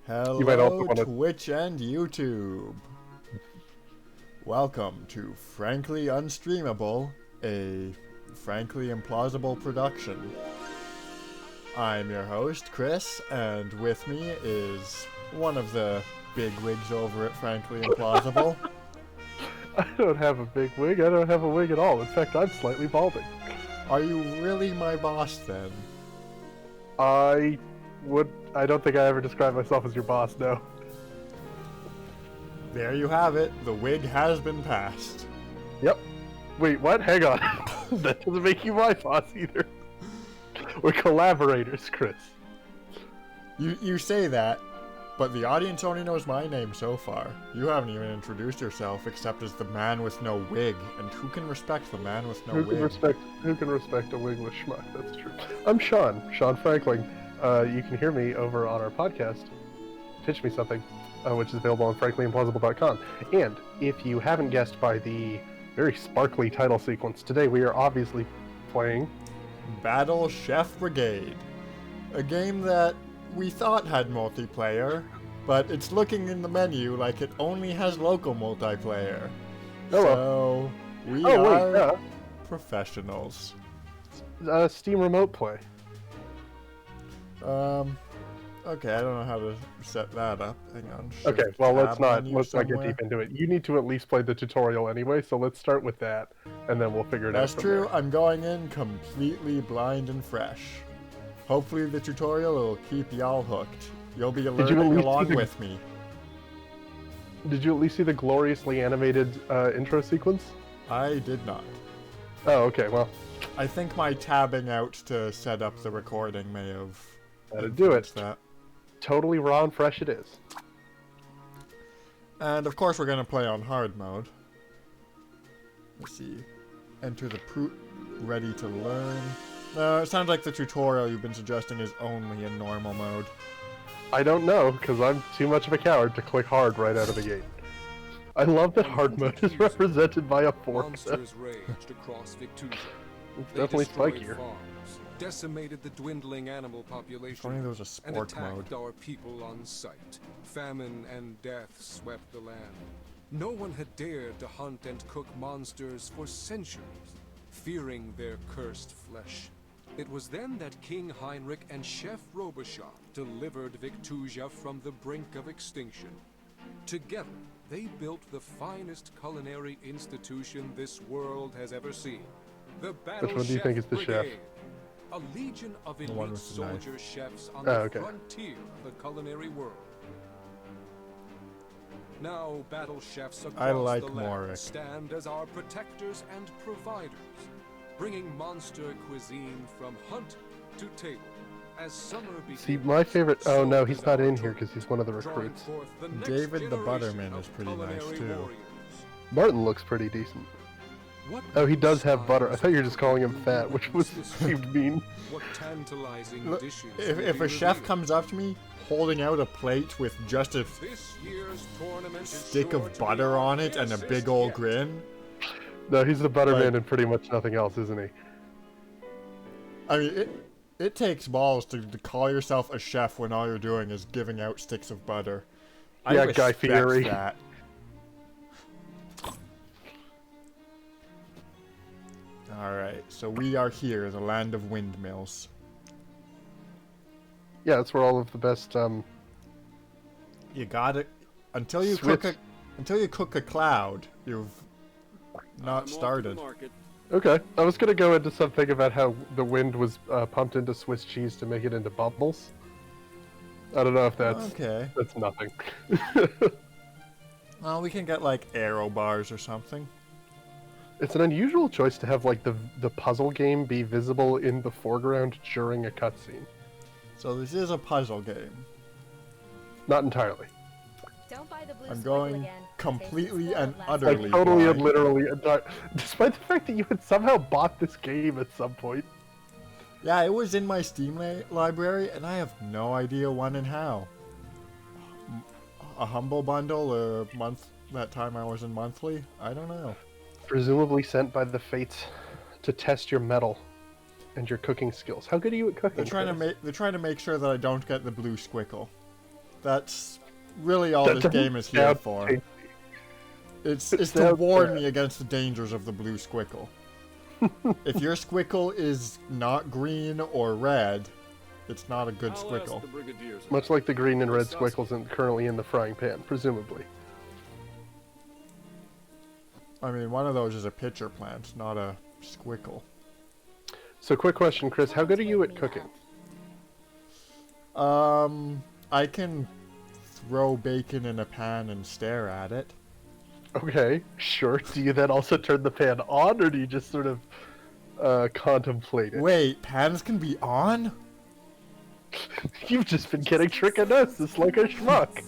You might also Hello, want to... Twitch and YouTube. Welcome to Frankly Unstreamable, a frankly implausible production. I'm your host, Chris, and with me is one of the bigwigs over at Frankly Implausible. I don't have a big wig. I don't have a wig at all. In fact, I'm slightly balding. Are you really my boss, then? I don't think I ever described myself as your boss, no. There you have it. The wig has been passed. Yep. Wait, what? Hang on. That doesn't make you my boss either. We're collaborators, Chris. You say that, but the audience only knows my name so far. You haven't even introduced yourself except as the man with no wig, and who can respect the man with no wig? Who can respect a wigless schmuck? That's true. I'm Sean Franklin. You can hear me over on our podcast, Pitch Me Something, which is available on franklyimplausible.com. And if you haven't guessed by the very sparkly title sequence, today we are obviously playing Battle Chef Brigade, a game that we thought had multiplayer, but it's looking in the menu like it only has local multiplayer. So we are professionals. Steam Remote Play. Okay, I don't know how to set that up. Hang on. Okay, well let's not get somewhere. deep into it. You need to at least play the tutorial anyway, so let's start with that, and then we'll figure it out. That's true. There. I'm going in completely blind and fresh. Hopefully the tutorial will keep y'all hooked. You'll be learning along with me. Did you at least see the gloriously animated intro sequence? I did not. Oh, okay, well. I think my tabbing out to set up the recording may have... That'd do it. That. Totally raw and fresh it is. And of course we're going to play on hard mode. Let's see. Enter the ready to learn. It sounds like the tutorial you've been suggesting is only in normal mode. I don't know, because I'm too much of a coward to click hard right out of the gate. I love that hard mode is represented by a fork. Monsters raged across Victusia. It's definitely spikier. Farms, decimated the dwindling animal population, there was a sport and attacked mode. our people on sight. Famine and death swept the land. No one had dared to hunt and cook monsters for centuries, fearing their cursed flesh. It was then that King Heinrich and Chef Robichaud delivered Victusia from the brink of extinction. Together, they built the finest culinary institution this world has ever seen. The Battle Which one do you think is the chef? Brigade, a legion of elite soldier chefs on the frontier of the culinary world. Now, battle chefs across the land stand as our protectors and providers, bringing monster cuisine from hunt to table. As summer begins, see, my favorite... Oh no, he's not in here because he's one of the recruits. David the Butterman is pretty nice too. Martin looks pretty decent. Oh, he does have butter. I thought you were just calling him fat, which seemed mean. What tantalizing Look, dishes if a chef comes up to me holding out a plate with just a stick of butter on it and a big old grin... No, he's the Butterman and pretty much nothing else, isn't he? I mean, it takes balls to call yourself a chef when all you're doing is giving out sticks of butter. Yeah, Guy Fieri. That. Alright, so we are here, the land of windmills. Yeah, that's where all of the best, You got it. Until you cook a cloud, you've not started. Okay, I was gonna go into something about how the wind was pumped into Swiss cheese to make it into bubbles. I don't know if that's that's nothing. Well, we can get like aero bars or something. It's an unusual choice to have like the puzzle game be visible in the foreground during a cutscene. So this is a puzzle game. Not entirely. Don't buy the blue I'm going again. completely and utterly like totally blind. and literally, despite the fact that you had somehow bought this game at some point. Yeah, it was in my Steam library, and I have no idea when and how. A humble bundle or a month? That time I was in monthly? I don't know. Presumably sent by the fates to test your mettle and your cooking skills. How good are you at cooking? They're trying to make sure that I don't get the blue squickle. That's really all That this doesn't game is here sound for. tasty. It's It to sounds warn bad. me against the dangers of the blue squickle. If your squickle is not green or red, it's not a good I'll ask squickle. the Brigadiers. Much like the green and red Sasuke. squiggles currently in the frying pan, presumably. I mean, one of those is a pitcher plant, not a squickle. So, quick question, Chris. How good are you at cooking? I can throw bacon in a pan and stare at it. Okay, sure. Do you then also turn the pan on, or do you just sort of contemplate it? Wait, pans can be on? You've just been getting trick and us. It's like a schmuck.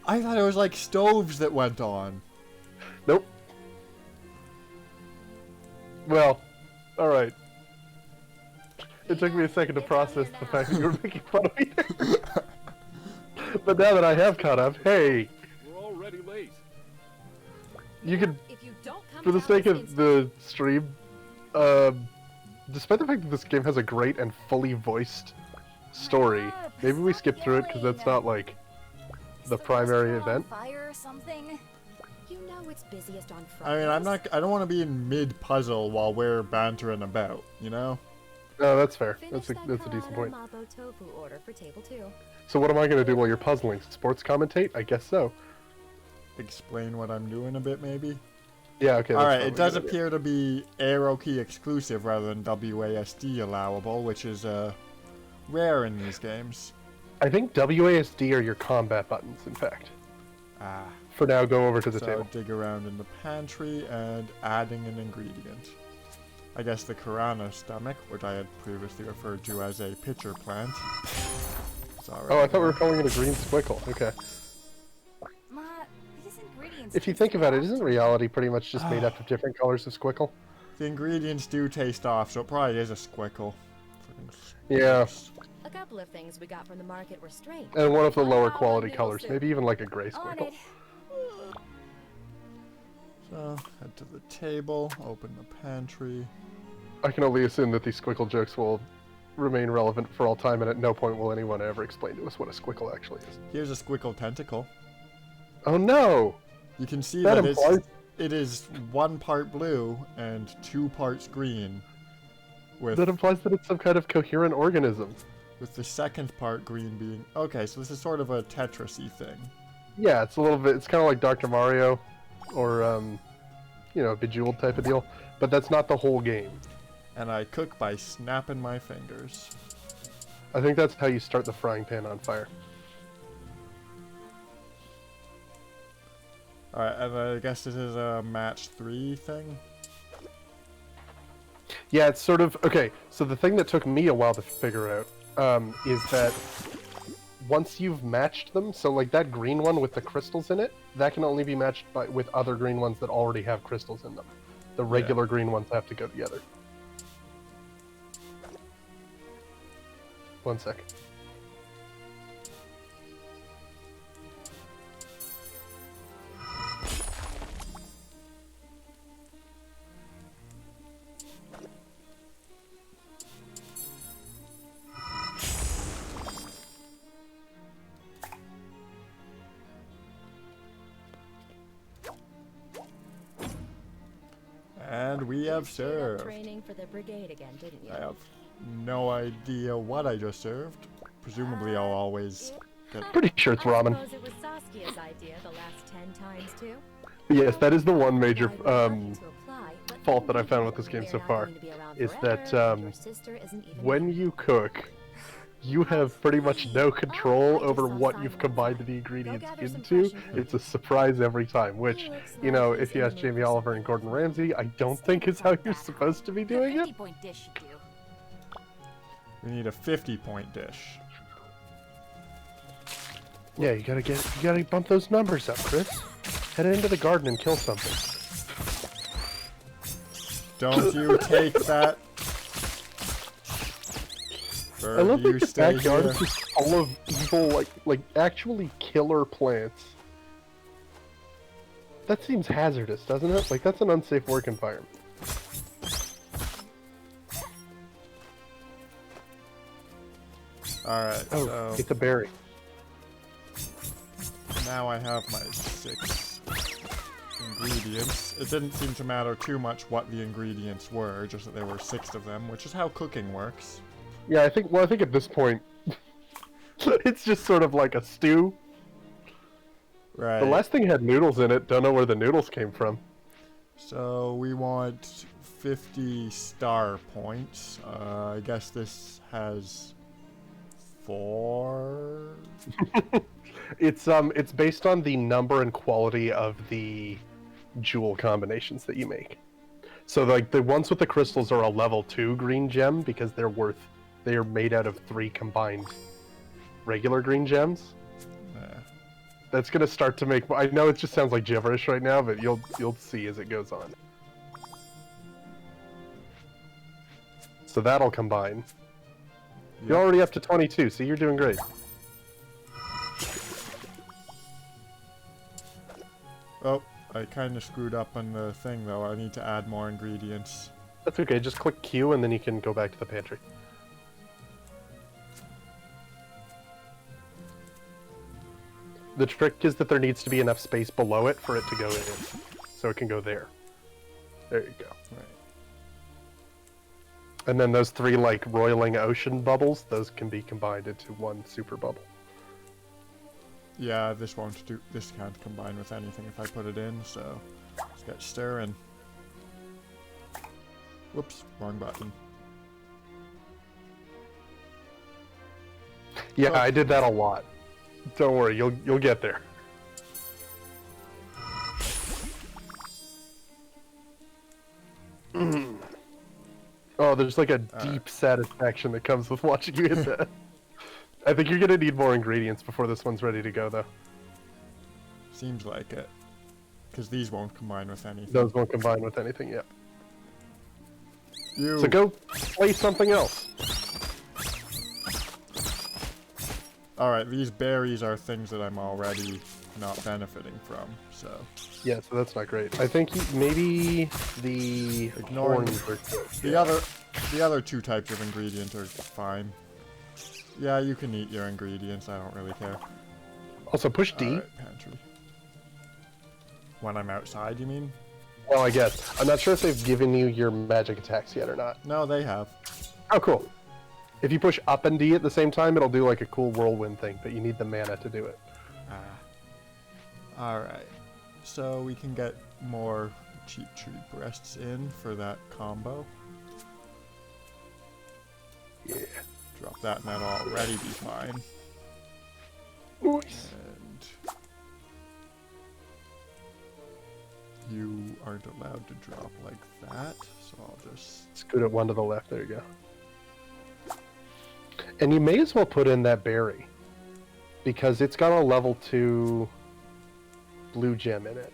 I thought it was like stoves that went on. Nope. Well, alright. It took me a second to process the fact that you were making fun of me there. But now that I have caught up, hey, We're already late. you could, If you don't come for the down sake this of the stream, despite the fact that this game has a great and fully voiced story, maybe we skip through it because that's not like the primary event. Fire or something. You know it's busiest on I mean, Fridays. I don't want to be in mid-puzzle while we're bantering about, you know? No, that's fair. Finish That's a that decent Karada point. Mabo tofu order for table 2. So what am I going to do while you're puzzling? Sports commentate? I guess so. Explain what I'm doing a bit, maybe? Yeah, okay. Alright, that's it does probably a good idea. appear to be arrow key exclusive rather than WASD allowable, which is rare in these games. I think WASD are your combat buttons, in fact. Ah. For now, go over to the So table. dig around in the pantry and adding an ingredient. I guess the Karana stomach, which I had previously referred to as a pitcher plant. Oh, I thought we were calling it a green squickle. Okay. Ma, these ingredients If you taste think about it, off isn't to me. reality pretty much just made up of different colors of squickle? The ingredients do taste off, so it probably is a squickle. Yeah. A couple of things we got from the market were strange. And one of the What lower about quality noodle colors, soup? maybe even like a gray On squickle. it. So, head to the table, open the pantry. I can only assume that these squickle jokes will remain relevant for all time, and at no point will anyone ever explain to us what a squickle actually is. Here's a squickle tentacle. Oh no! You can see That that implies... it is 1 part blue and 2 parts green, with That implies that it's some kind of coherent organism. the second part green being... Okay, so this is sort of a Tetris-y thing. Yeah, it's a little bit... It's kind of like Dr. Mario, or, you know, Bejeweled type of deal. But that's not the whole game. And I cook by snapping my fingers. I think that's how you start the frying pan on fire. Alright, and I guess this is a match 3 thing? Yeah, it's sort of... Okay, so the thing that took me a while to figure out is that once you've matched them, so like that green one with the crystals in it, that can only be matched with other green ones that already have crystals in them. The regular green ones have to go together. 1 sec. And we have You stayed up served. training for the Brigade again, didn't you? I have no idea what I just served. Presumably I'll always get... Pretty sure it's ramen. I suppose it was Saskia's idea the last 10 times too. Yes, that is the one major I'd love you to apply, but fault that I've found with this game so we're not far, going to be around is forever, that and your sister isn't even when you cook, you have pretty much no control over what you've combined the ingredients into. It's a surprise every time, which, you know, if you ask Jamie Oliver and Gordon Ramsay, I don't think is how you're supposed to be doing it. 50-point dish should do. We need a 50-point dish. Yeah, you gotta bump those numbers up, Chris. Head into the garden and kill something. Don't you take that. I love You that the stay backyard here. is just full of evil, like actually killer plants. That seems hazardous, doesn't it? Like, that's an unsafe work environment. Alright, Oh, so... it's a berry. now I have my 6 ingredients. It didn't seem to matter too much what the ingredients were, just that there were 6 of them, which is how cooking works. Yeah, I think at this point, it's just sort of like a stew. Right. The last thing had noodles in it. Don't know where the noodles came from. So we want 50 star points. I guess this has 4. It's based on the number and quality of the jewel combinations that you make. So like the ones with the crystals are a level 2 green gem because they are made out of 3 combined regular green gems. That's gonna start to make. I know it just sounds like gibberish right now, but you'll see as it goes on. So that'll combine. Yep. You're already up to 22. See, you're doing great. Oh, I kind of screwed up on the thing though. I need to add more ingredients. That's okay. Just click Q and then you can go back to the pantry. The trick is that there needs to be enough space below it for it to go in. So it can go there. There you go. Right. And then those 3 like roiling ocean bubbles, those can be combined into 1 super bubble. Yeah, this can't combine with anything if I put it in, so let's get stirring. Whoops, wrong button. Yeah, Oh. I did that a lot. Don't worry, you'll get there. Oh, there's like a deep satisfaction that comes with watching you hit that. I think you're gonna need more ingredients before this one's ready to go, though. Seems like it. Because these won't combine with anything. Those won't combine with anything yet. You. So go play something else. Alright, these berries are things that I'm already not benefiting from, so... Yeah, so that's not great. I think maybe the Ignoring horns are good. the other 2 types of ingredient are fine. Yeah, you can eat your ingredients, I don't really care. Also, push D. Alright, pantry. When I'm outside, you mean? Well, I guess. I'm not sure if they've given you your magic attacks yet or not. No, they have. Oh, cool. If you push up and D at the same time, it'll do like a cool whirlwind thing, but you need the mana to do it. Alright. So we can get more cheap tree breasts in for that combo. Yeah. Drop that and that'll already be fine. Nice. And you aren't allowed to drop like that, so I'll just... Scoot it 1 to the left, there you go. And you may as well put in that berry, because it's got a level 2 blue gem in it.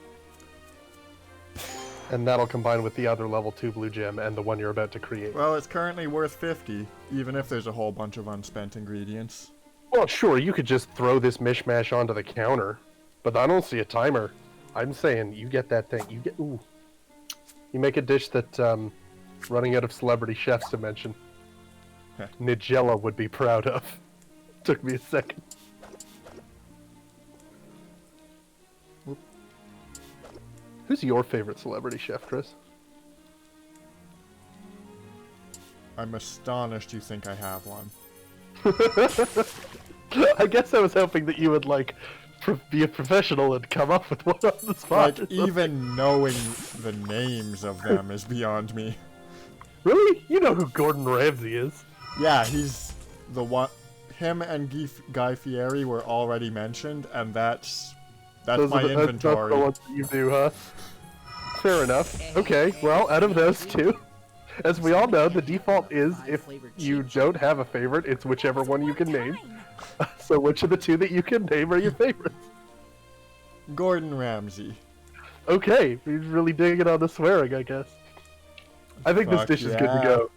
And that'll combine with the other level 2 blue gem and the one you're about to create. Well, it's currently worth 50, even if there's a whole bunch of unspent ingredients. Well, sure, you could just throw this mishmash onto the counter, but I don't see a timer. I'm saying you get that thing. You make a dish that, running out of celebrity chefs to mention, Nigella would be proud of. Took me a second. Whoop. Who's your favorite celebrity chef, Chris? I'm astonished you think I have one. I guess I was hoping that you would, like, be a professional and come up with one on the spot. Like, even knowing the names of them is beyond me. Really? You know who Gordon Ramsay is. Yeah, he's the one... Him and Guy Fieri were already mentioned, and that's my inventory. That's the ones that you do, huh? Fair enough. Okay, well, out of those 2, as we all know, the default is if you don't have a favorite, it's whichever one you can name. So which of the 2 that you can name are your favorites? Gordon Ramsay. Okay, he's really digging on the swearing, I guess. I think this Fuck dish is good to yeah. go.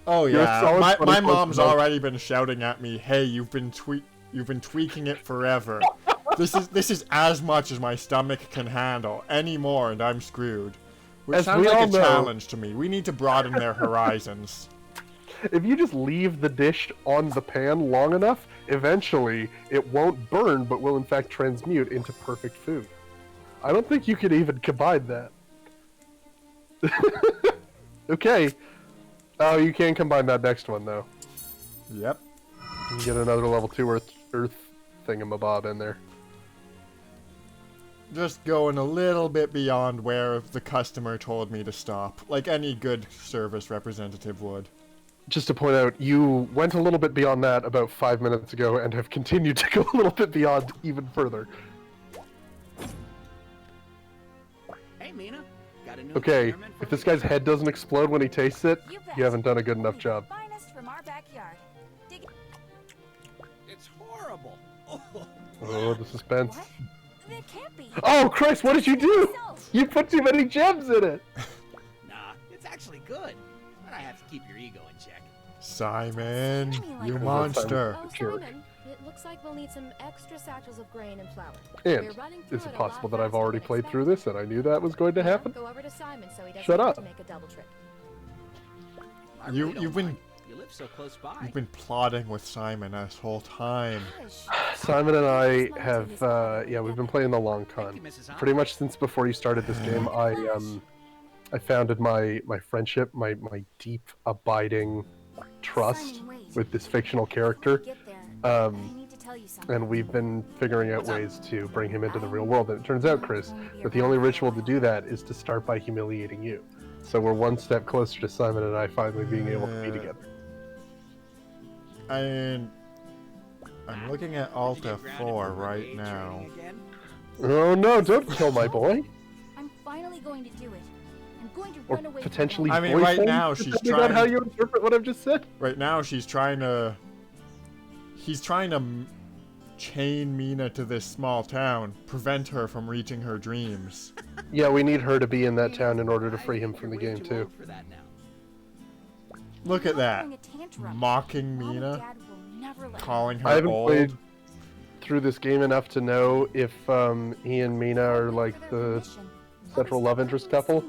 Oh You're a yeah, solid my 24 mom's months. already been shouting at me, "Hey, you've been tweaking it forever. This is as much as my stomach can handle. Any more, and I'm screwed." Which As sounds we like all a know- challenge to me. We need to broaden their horizons. If you just leave the dish on the pan long enough, eventually it won't burn, but will in fact transmute into perfect food. I don't think you could even combine that. Okay. Oh, you can combine that next one, though. Yep. You can get another level 2 Earth thingamabob in there. Just going a little bit beyond where the customer told me to stop, like any good service representative would. Just to point out, you went a little bit beyond that about 5 minutes ago and have continued to go a little bit beyond even further. Hey, Mina. Got a new Okay, experiment for if this you? guy's head doesn't explode when he tastes it, You bet. you haven't done a good enough job. Finest from our backyard. Dig It's horrible. Oh, the suspense. What? That can't be. Oh, Christ, what did you do? Yourself. You put too many gems in it! Nah, it's actually good. But I have to keep your ego in check. Simon, you Like monster. Oh, Jerk. Simon, it looks like we'll need some extra satchels of grain and flour. And We're running through is it a possible lot that I've faster already than played through this and I knew that was going to expected. happen? Go over to Simon so he doesn't Shut have up. to make a double trip. I You- really don't you've been- mind. You live so close by. You've been plotting with Simon this whole time. Hush. Simon and I have, yeah, we've been playing the long con. Thank you, Mrs. Hunt. Pretty much since before you started this game, I founded my friendship, my deep, abiding trust Simon, wait. with this fictional character. Get there. Um, I need to tell you something. And we've been figuring out What's up? ways to bring him into the real world. And it turns out, Chris, that the only ritual to do that is to start by humiliating you. So we're one step closer to Simon and I finally being able to be together. And I'm looking at Did you Alta get grounded 4 for right Brigade now. training again? Oh no, don't kill my boy! I'm finally going to do it. I'm going to Or run away potentially I mean, boyfriend, right now, she's depending on trying- how you interpret what I've just said. Right now, he's trying to chain Mina to this small town, prevent her from reaching her dreams. Yeah, we need her to be in that Mina, town in order to I free him think from the you're way game, too too. old for that now. Look at that. Throwing a tantrum. Mocking Mom and Mina, Dad will never let calling her I haven't old. played through this game enough to know if he and Mina are like the central love interest couple.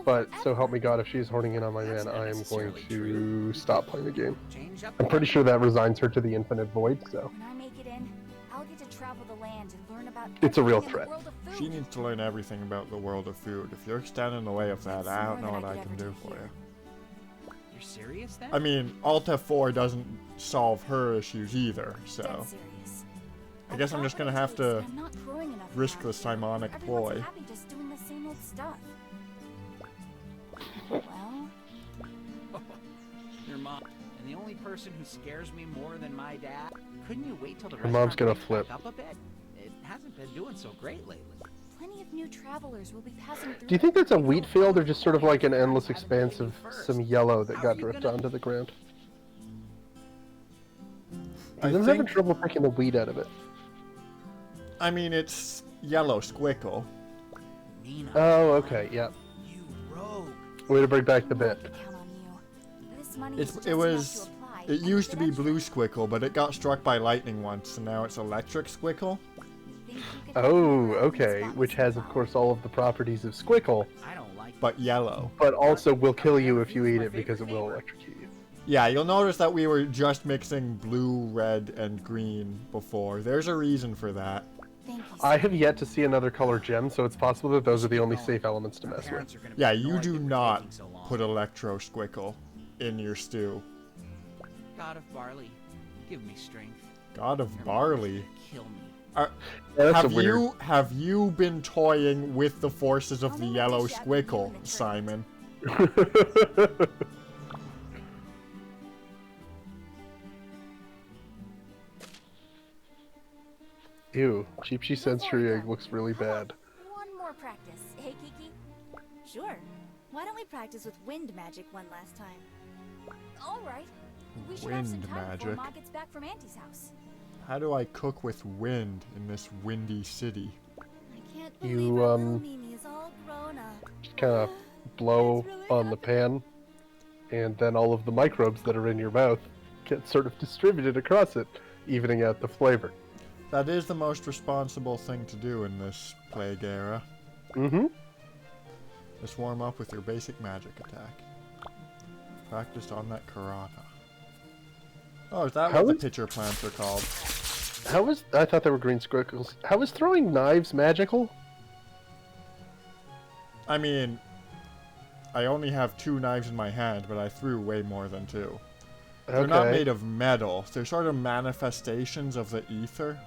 But so help me God, if she's hoarding in on my man, I am going to stop playing the game. Change up I'm pretty sure that resigns her to the infinite void, so. When I make it in, I'll get to travel the land and learn about It's a real everything in the threat. world of She food. needs to learn everything about the world of food. If you're standing in the way of that, I don't know what I can do for you. You're serious then? I mean, Alta 4 doesn't solve her issues either, Dead so serious. I guess I'm just gonna have to I'm not growing enough risk now. the Simonic Everyone's ploy. happy just doing the same old stuff. Well, Your mom. And the only person who scares me more than my dad. Couldn't you wait till the Her mom's restaurant gonna picks flip. back up a bit? It hasn't been doing so great lately. plenty of new travelers will be passing through. Do you think that's a wheat field or just sort of like an endless expanse of some yellow that got drifted onto the ground? I I'm having think, trouble picking the wheat out of it. I mean, it's yellow squickle. Nina. Oh, okay, yeah. You rogue. Way to bring back the bit. I can count on you. This money It's, is just it enough was, to apply, it and used to be eventually, blue squickle, but it got struck by lightning once, and now it's electric squickle. think you could help me Oh, around this okay, box which has, of somehow. course, all of the properties of squickle, I don't like But yellow. but also will kill you if you eat it because it will electrocute you. Yeah, you'll notice that we were just mixing blue, red, and green before. There's a reason for that. Thank you. I have yet to see another color gem, so it's possible that those are the only safe elements to My mess with. parents are gonna be Yeah, you annoyed do that we're not taking so long. put electro squickle in your stew. God of barley, give me strength. God of Your barley. mother's gonna kill me. Are, Yeah, that's have a weird. you been toying with the forces of I'll the make a yellow dish out of you squickle, in the Simon? Ew, Cheap Sensory Before we Egg go, looks really how about bad. One more practice, hey Kiki? Sure. Why don't we practice with wind magic one last time? All right. We should have some Wind time before magic? Ma gets back from Auntie's house. How do I cook with wind in this windy city? I can't You, believe our little Mimi is all grown up. Just kind of blow on the pan, and then all of the microbes that are in your mouth get sort of distributed across it, evening out the flavor. That is the most responsible thing to do in this plague era. Mm-hmm. Just warm up with your basic magic attack. Practiced on that karata. Oh, is that what the pitcher plants are called? I thought they were green squiggles. How is throwing knives magical? I mean, I only have 2 knives in my hand, but I threw way more than 2. They're not made of metal. They're sort of manifestations of the ether.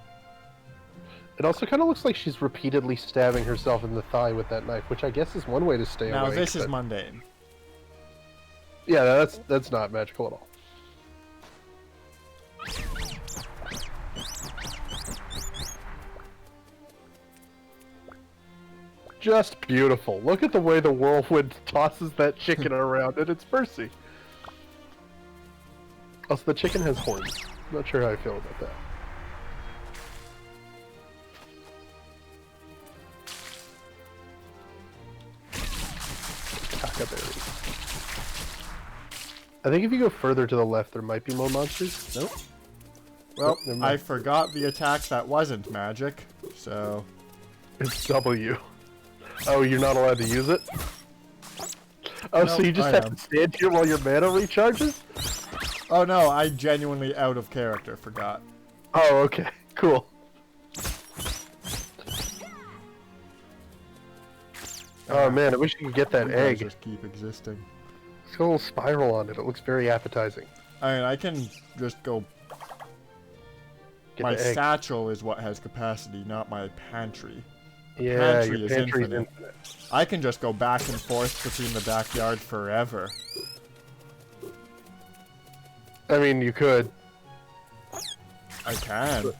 It also kind of looks like she's repeatedly stabbing herself in the thigh with that knife, which I guess is one way to stay awake. Now this is mundane. Yeah, that's not magical at all. Just beautiful. Look at the way the whirlwind tosses that chicken around at its mercy. Also, the chicken has horns. I'm not sure how I feel about that. I think if you go further to the left, there might be more monsters. Nope. Well, I forgot the attack that wasn't magic, so... It's W. Oh, you're not allowed to use it? Oh, Nope, so you just have to stand here while your mana recharges? Oh no, I genuinely out of character forgot. Oh, okay. Cool. Oh man, I wish you could get that egg. Just keep existing. It's got a little spiral on it. It looks very appetizing. I mean, I can just go... My satchel is what has capacity, not my pantry. Yeah, Pantry your is pantry's infinite. infinite. I can just go back and forth between the backyard forever. I mean, you could. I can.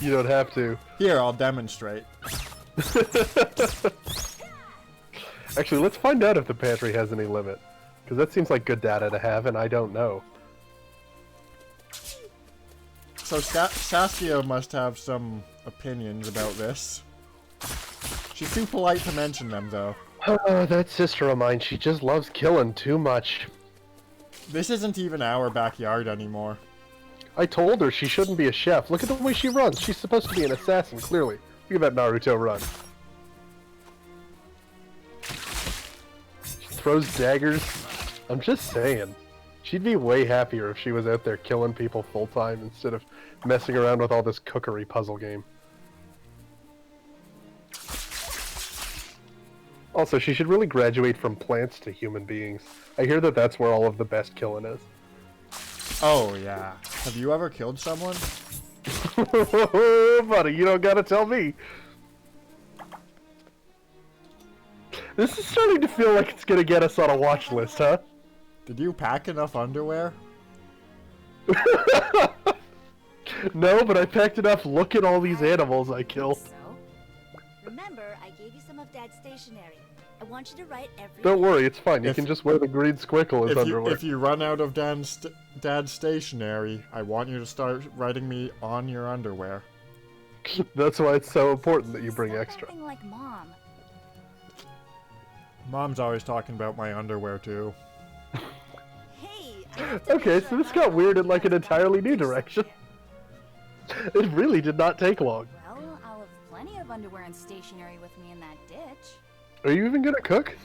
You don't have to. Here, I'll demonstrate. Actually, let's find out if the pantry has any limit. Because that seems like good data to have, and I don't know. So Saskia must have some opinions about this. She's too polite to mention them, though. Oh, that sister of mine, she just loves killing too much. This isn't even our backyard anymore. I told her she shouldn't be a chef. Look at the way she runs. She's supposed to be an assassin, clearly. Look at that Naruto run. She throws daggers. I'm just saying. She'd be way happier if she was out there killing people full-time instead of messing around with all this cookery puzzle game. Also, she should really graduate from plants to human beings. I hear that that's where all of the best killing is. Oh, yeah. Have you ever killed someone? Buddy, you don't gotta tell me. This is starting to feel like it's gonna get us on a watch list, huh? Did you pack enough underwear? No, but I packed enough. Look at all these animals I killed. So, remember, I gave you some of Dad's stationery. I want you to write every... Don't worry, it's fine. You can just wear the green squinkle as underwear. If you run out of Dad's stationery, I want you to start writing me on your underwear. That's why it's so important that you bring extra. Something like Mom. Mom's always talking about my underwear, too. Hey, Okay, so this got weird in like an entirely new direction. It really did not take long. Well, I'll have plenty of underwear and stationery with me in that ditch. Are you even gonna cook?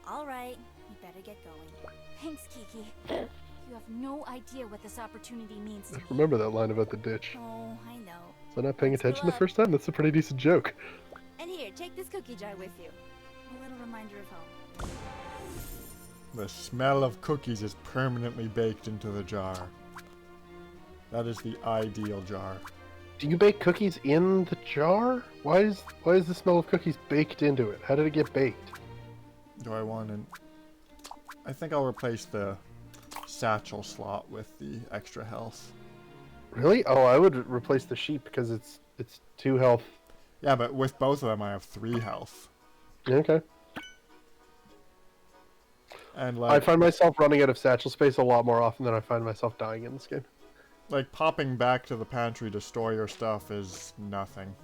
All right, you better get going. Thanks, Kiki. You have no idea what this opportunity means to me. Remember that line about the ditch. Oh, I know. Was I not paying attention the first time? That's a pretty decent joke. And here, take this cookie jar with you. A little reminder of home. The smell of cookies is permanently baked into the jar. That is the ideal jar. Do you bake cookies in the jar? Why is the smell of cookies baked into it? How did it get baked? Do I want an... I think I'll replace the satchel slot with the extra health. Really? Oh, I would replace the sheep because it's 2 health. Yeah, but with both of them I have 3 health. Okay. And I find myself running out of satchel space a lot more often than I find myself dying in this game. Like, popping back to the pantry to store your stuff is nothing.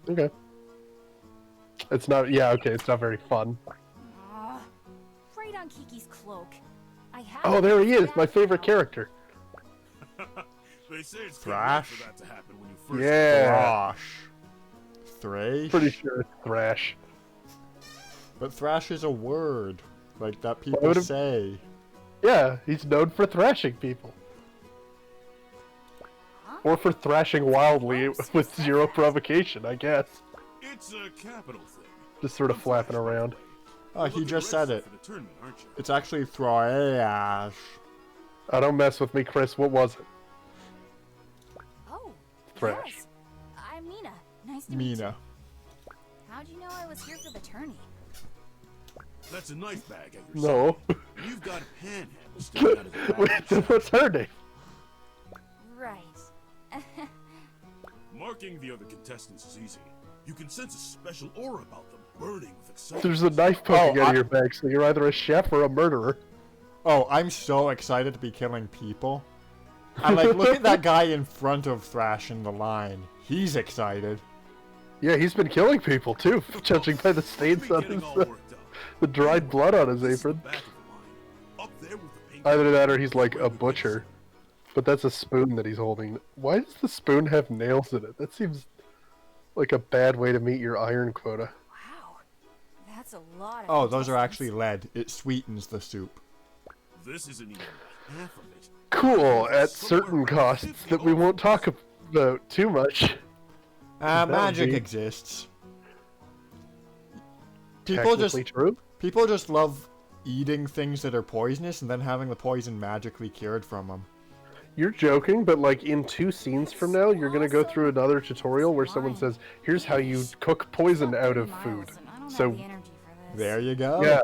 Okay. It's not, yeah, okay, it's not very fun. Right on Kiki's cloak. I have Oh, there he is, my favorite character. They say it's Thrash? for that to happen when you first Yeah. Thrash. Pretty sure it's Thrash. But thrash is a word, like, that people say. Yeah, he's known for thrashing people. Or for thrashing wildly with zero provocation, I guess. It's a capital thing. Just sort of flapping around. Oh, he just said it. For the tournament, aren't you? It's actually thrash. Don't mess with me, Chris. What was it? Oh, Thrash. yes. I'm Mina. Nice to meet you. Mina. How'd you know I was here for the tourney? That's a knife bag at your side. No. You've got a panhandle sticking out of the Wait, bag. then what's her name? Right. Marking the other contestants is easy. You can sense a special aura about them, burning with excitement. There's a knife poking out I- of your bag, so you're either a chef or a murderer. Oh, I'm so excited to be killing people. And like, look at that guy in front of Thrash in the line. He's excited. Yeah, he's been killing people too, judging by the stains on his, Getting all worked up. the dried blood on his This is the apron. back of the line. Up there with the pink Either that or he's like a butcher. But that's a spoon that he's holding. Why does the spoon have nails in it? That seems like a bad way to meet your iron quota. Wow. That's a lot of Oh, those are contestants. actually lead. It sweetens the soup. This isn't even half of it. Cool, at certain costs that we won't talk about too much. That would Magic be exists. People Technically true. just love eating things that are poisonous and then having the poison magically cured from them. You're joking, but like in 2 scenes from now, you're gonna go through another tutorial where someone says, "Here's how you cook poison out of food." So There you go. yeah,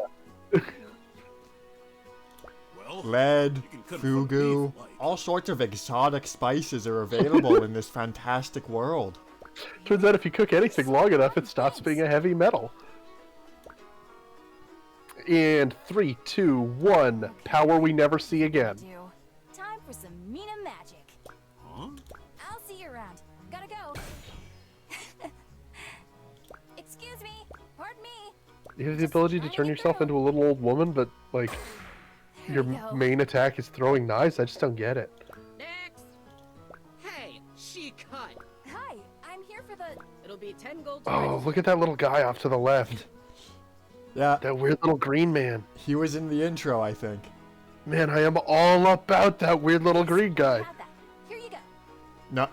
Well, Lead, you can cut it from fugu, beef, like. all sorts of exotic spices are available in this fantastic world. turns out if you cook anything long enough, it stops being a heavy metal. And 3, 2, 1, power we never see again. Time for some Mina magic. Huh? I'll see you around. Gotta go. Excuse me. Pardon me. You have the ability to turn yourself into a little old woman, but like your There you go. main attack is throwing knives. I just don't get it. Next! Hey, she cut! Hi, I'm here for the. It'll be 10 gold. Oh, look at that little guy off to the left. Yeah, That weird little green man. he was in the intro, I think. Man, I am all about that weird little green guy. Have that. Here you go.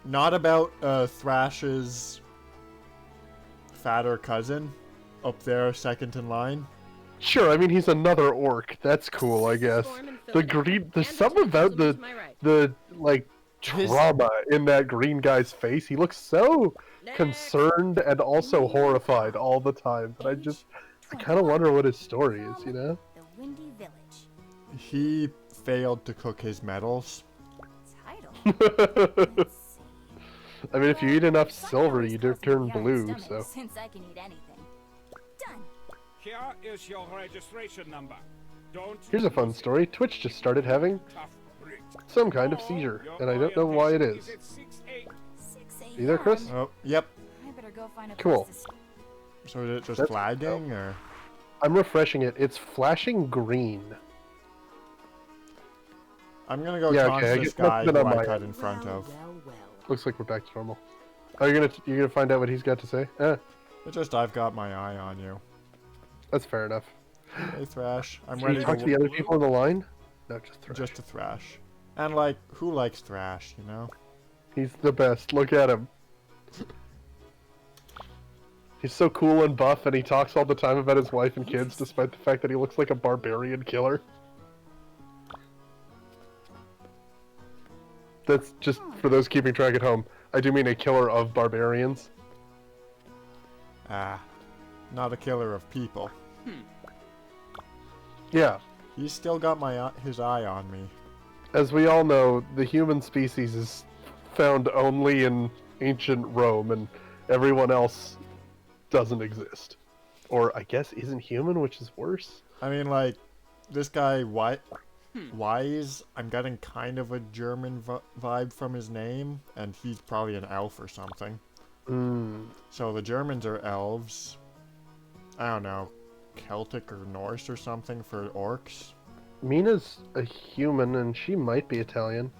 Not about Thrash's fatter cousin up there, second in line. Sure, I mean he's another orc. That's cool, I guess. The green, there's something about the like His- trauma in that green guy's face. He looks so concerned and also horrified all the time. But I kind of wonder what his story is, you know? The Windy Village. He failed to cook his medals. Title. Let's see. I mean, if you eat enough Some silver, always you calls me turn the Iron blue. Stomach, So Since I can eat anything. Done. Here is your registration number. Don't here's a fun story. Twitch just started having tough Brit. some kind of seizure, and I don't know why it is. at 6 a.m. 6 a.m. You there, Chris? Oh, yep. I better go find a Cool. place to So is it just That's- flagging, or? I'm refreshing it. It's flashing green. I'm gonna go Yeah, taunt okay, I this guess that's guy been who on I my cut end. in front of. Looks like we're back to normal. Oh, you're gonna find out what he's got to say? It's just I've got my eye on you. That's fair enough. Hey, Thrash. I'm Can ready you talk to the to other people on the line? No, just Thrash. just to Thrash. And like, who likes Thrash, you know? He's the best. Look at him. He's so cool and buff, and he talks all the time about his wife and kids, despite the fact that he looks like a barbarian killer. That's just for those keeping track at home. I do mean a killer of barbarians. Ah, not a killer of people. Yeah. He's still got his eye on me. As we all know, the human species is found only in ancient Rome, and everyone else doesn't exist. Or, I guess, isn't human, which is worse. I mean, like, this guy, Wise, I'm getting kind of a German vibe from his name, and he's probably an elf or something. So the Germans are elves. I don't know, Celtic or Norse or something for orcs. Mina's a human, and she might be Italian.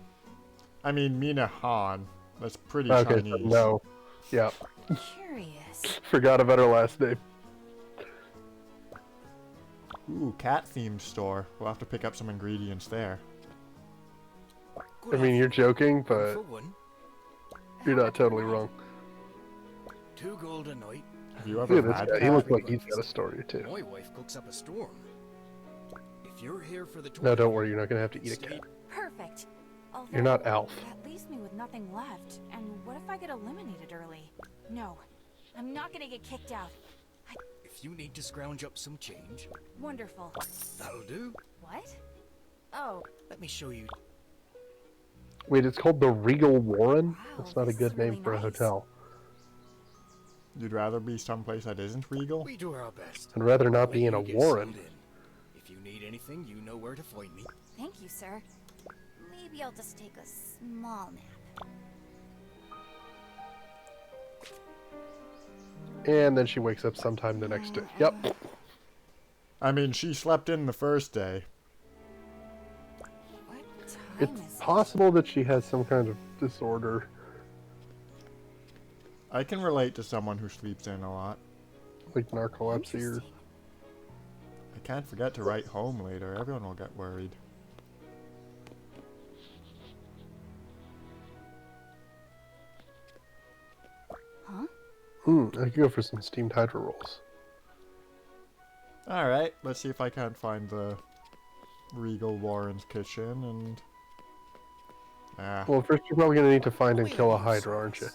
I mean, Mina Han. That's pretty Okay, so Chinese. no. Yeah, Curious. forgot about her last name. Ooh, cat-themed store. We'll have to pick up some ingredients there. I mean, you're joking, but For one, You're not totally wrong. 2 gold a night. Have you ever Look at had this guy. He cat? looks like he's got a story, too. My wife cooks up a storm. If you're here for the No, don't worry. You're not going to have to eat a cat. Perfect. Although, You're not Alf. That leaves me with nothing left. And what if I get eliminated early? No, I'm not gonna get kicked out. If you need to scrounge up some change, Wonderful. that'll do. What? Oh, Let me show you. Wait, it's called the Regal Warren? Wow, That's not a this good is name really for a nice. hotel. You'd rather be someplace that isn't regal? We do our best. I'd rather not When be in a you get warren. settled in. If you need anything, you know where to find me. thank you, sir. Maybe I'll just take a small nap. And then she wakes up sometime the next day. Yep. I mean, she slept in the first day. What time It's is possible that she has some kind of disorder. I can relate to someone who sleeps in a lot. Like narcolepsy or... Interesting. I can't forget to write home later. Everyone will get worried. Huh? I could go for some steamed hydro rolls. Alright, let's see if I can't find the Regal Warren's kitchen and... Ah, Well, first you're probably going to need to find and kill a hydra, aren't you?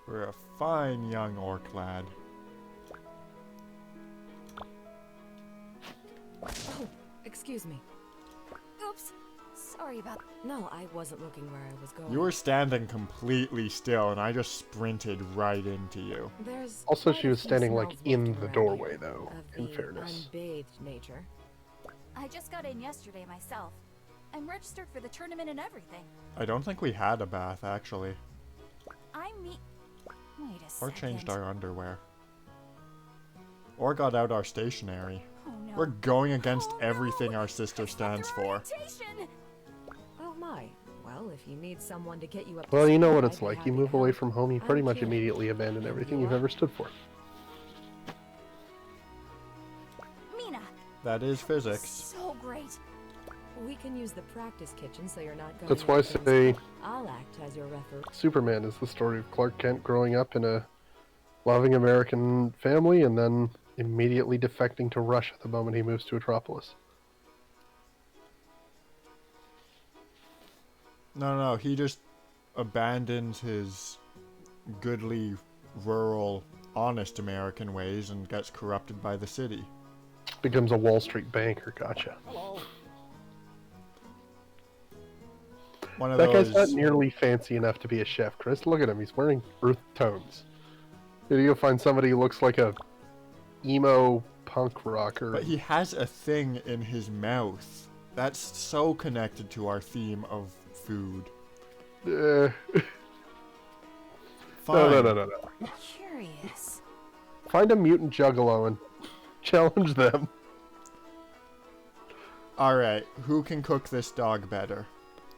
we're a fine young orc lad. Oh, excuse me. Oops. Sorry about. No, I wasn't looking where I was going. You were standing completely still and I just sprinted right into you. There's Also, quite she a was few standing, like, smells in wafting the around doorway, here though, of in the fairness. unbathed nature. I just got in yesterday myself. I'm registered for the tournament and everything. I don't think we had a bath, actually. I mean, wait a Or second. changed our underwear. Or got out our stationery. Oh no. We're going against Oh, no. everything our sister It's stands after for. orientation. Oh my. Well, if you need someone to get you up to Well, you know speed, what I'd it's be like. happy You to move away help. from home, you I'm pretty much Kira. immediately abandon And everything you you've are? ever stood for. Mina. That is physics. So great. We can use the practice kitchen so you're not going. That's why I say I'll act as your referee. Superman is the story of Clark Kent growing up in a loving American family and then immediately defecting to Russia the moment he moves to Metropolis. No, he just abandons his goodly, rural, honest American ways and gets corrupted by the city. Becomes a Wall Street banker, gotcha. One of That those... guy's not nearly fancy enough to be a chef, Chris. Look at him, he's wearing earth tones. Maybe you'll find somebody who looks like a emo punk rocker. But he has a thing in his mouth. That's so connected to our theme of food. Fine. No. Curious. Find a mutant juggalo and challenge them. Alright, who can cook this dog better?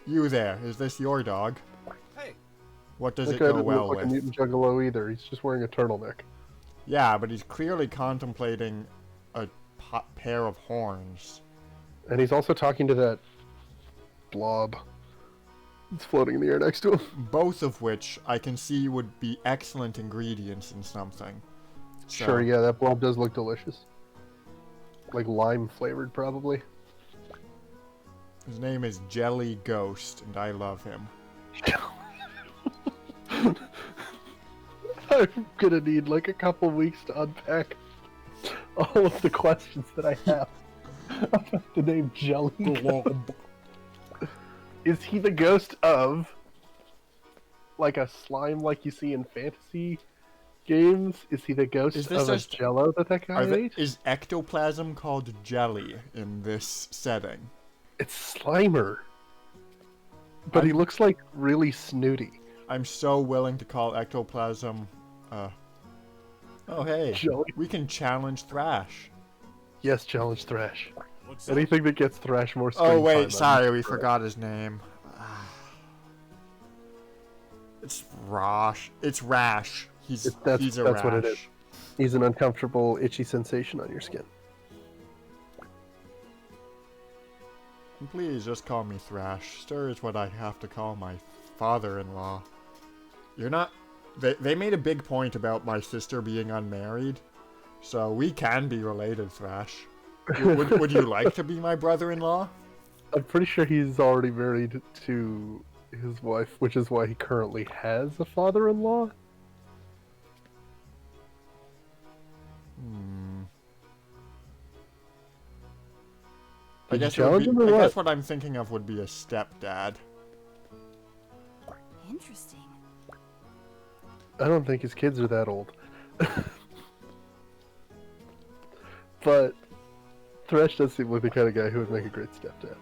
You there, is this your dog? Hey, What does That it guy go doesn't well look like a with? mutant juggalo either. He's just wearing a turtleneck. Yeah, but he's clearly contemplating a pair of horns. And he's also talking to that blob that's floating in the air next to him. Both of which I can see would be excellent ingredients in something. So, Sure, yeah, that blob does look delicious. Like lime flavored, probably. His name is Jelly Ghost, and I love him. I'm gonna need like a couple weeks to unpack all of the questions that I have about the name Jelly Ghost. Is he the ghost of like a slime like you see in fantasy games? Is he the ghost Is this of a just- jello that guy ate? Is ectoplasm called jelly in this setting? It's Slimer. But he looks like really snooty. I'm so willing to call ectoplasm, Oh hey, Jelly. we can challenge Thrash. Yes, challenge Thrash. What's up? Anything that gets Thrash more screen Oh time, wait, I'm sorry, we for it. forgot his name. It's Rosh. It's Rash. He's That's a what it Rash. is. He's an uncomfortable, itchy sensation on your skin. Please just call me Thrash. Stir is what I have to call my father-in-law. You're not... They made a big point about my sister being unmarried, so we can be related, Thrash. Would you like to be my brother-in-law? I'm pretty sure he's already married to his wife, which is why he currently has a father-in-law. I guess what I'm thinking of would be a stepdad. Interesting. I don't think his kids are that old. But Thresh does seem like the kind of guy who would make a great stepdad.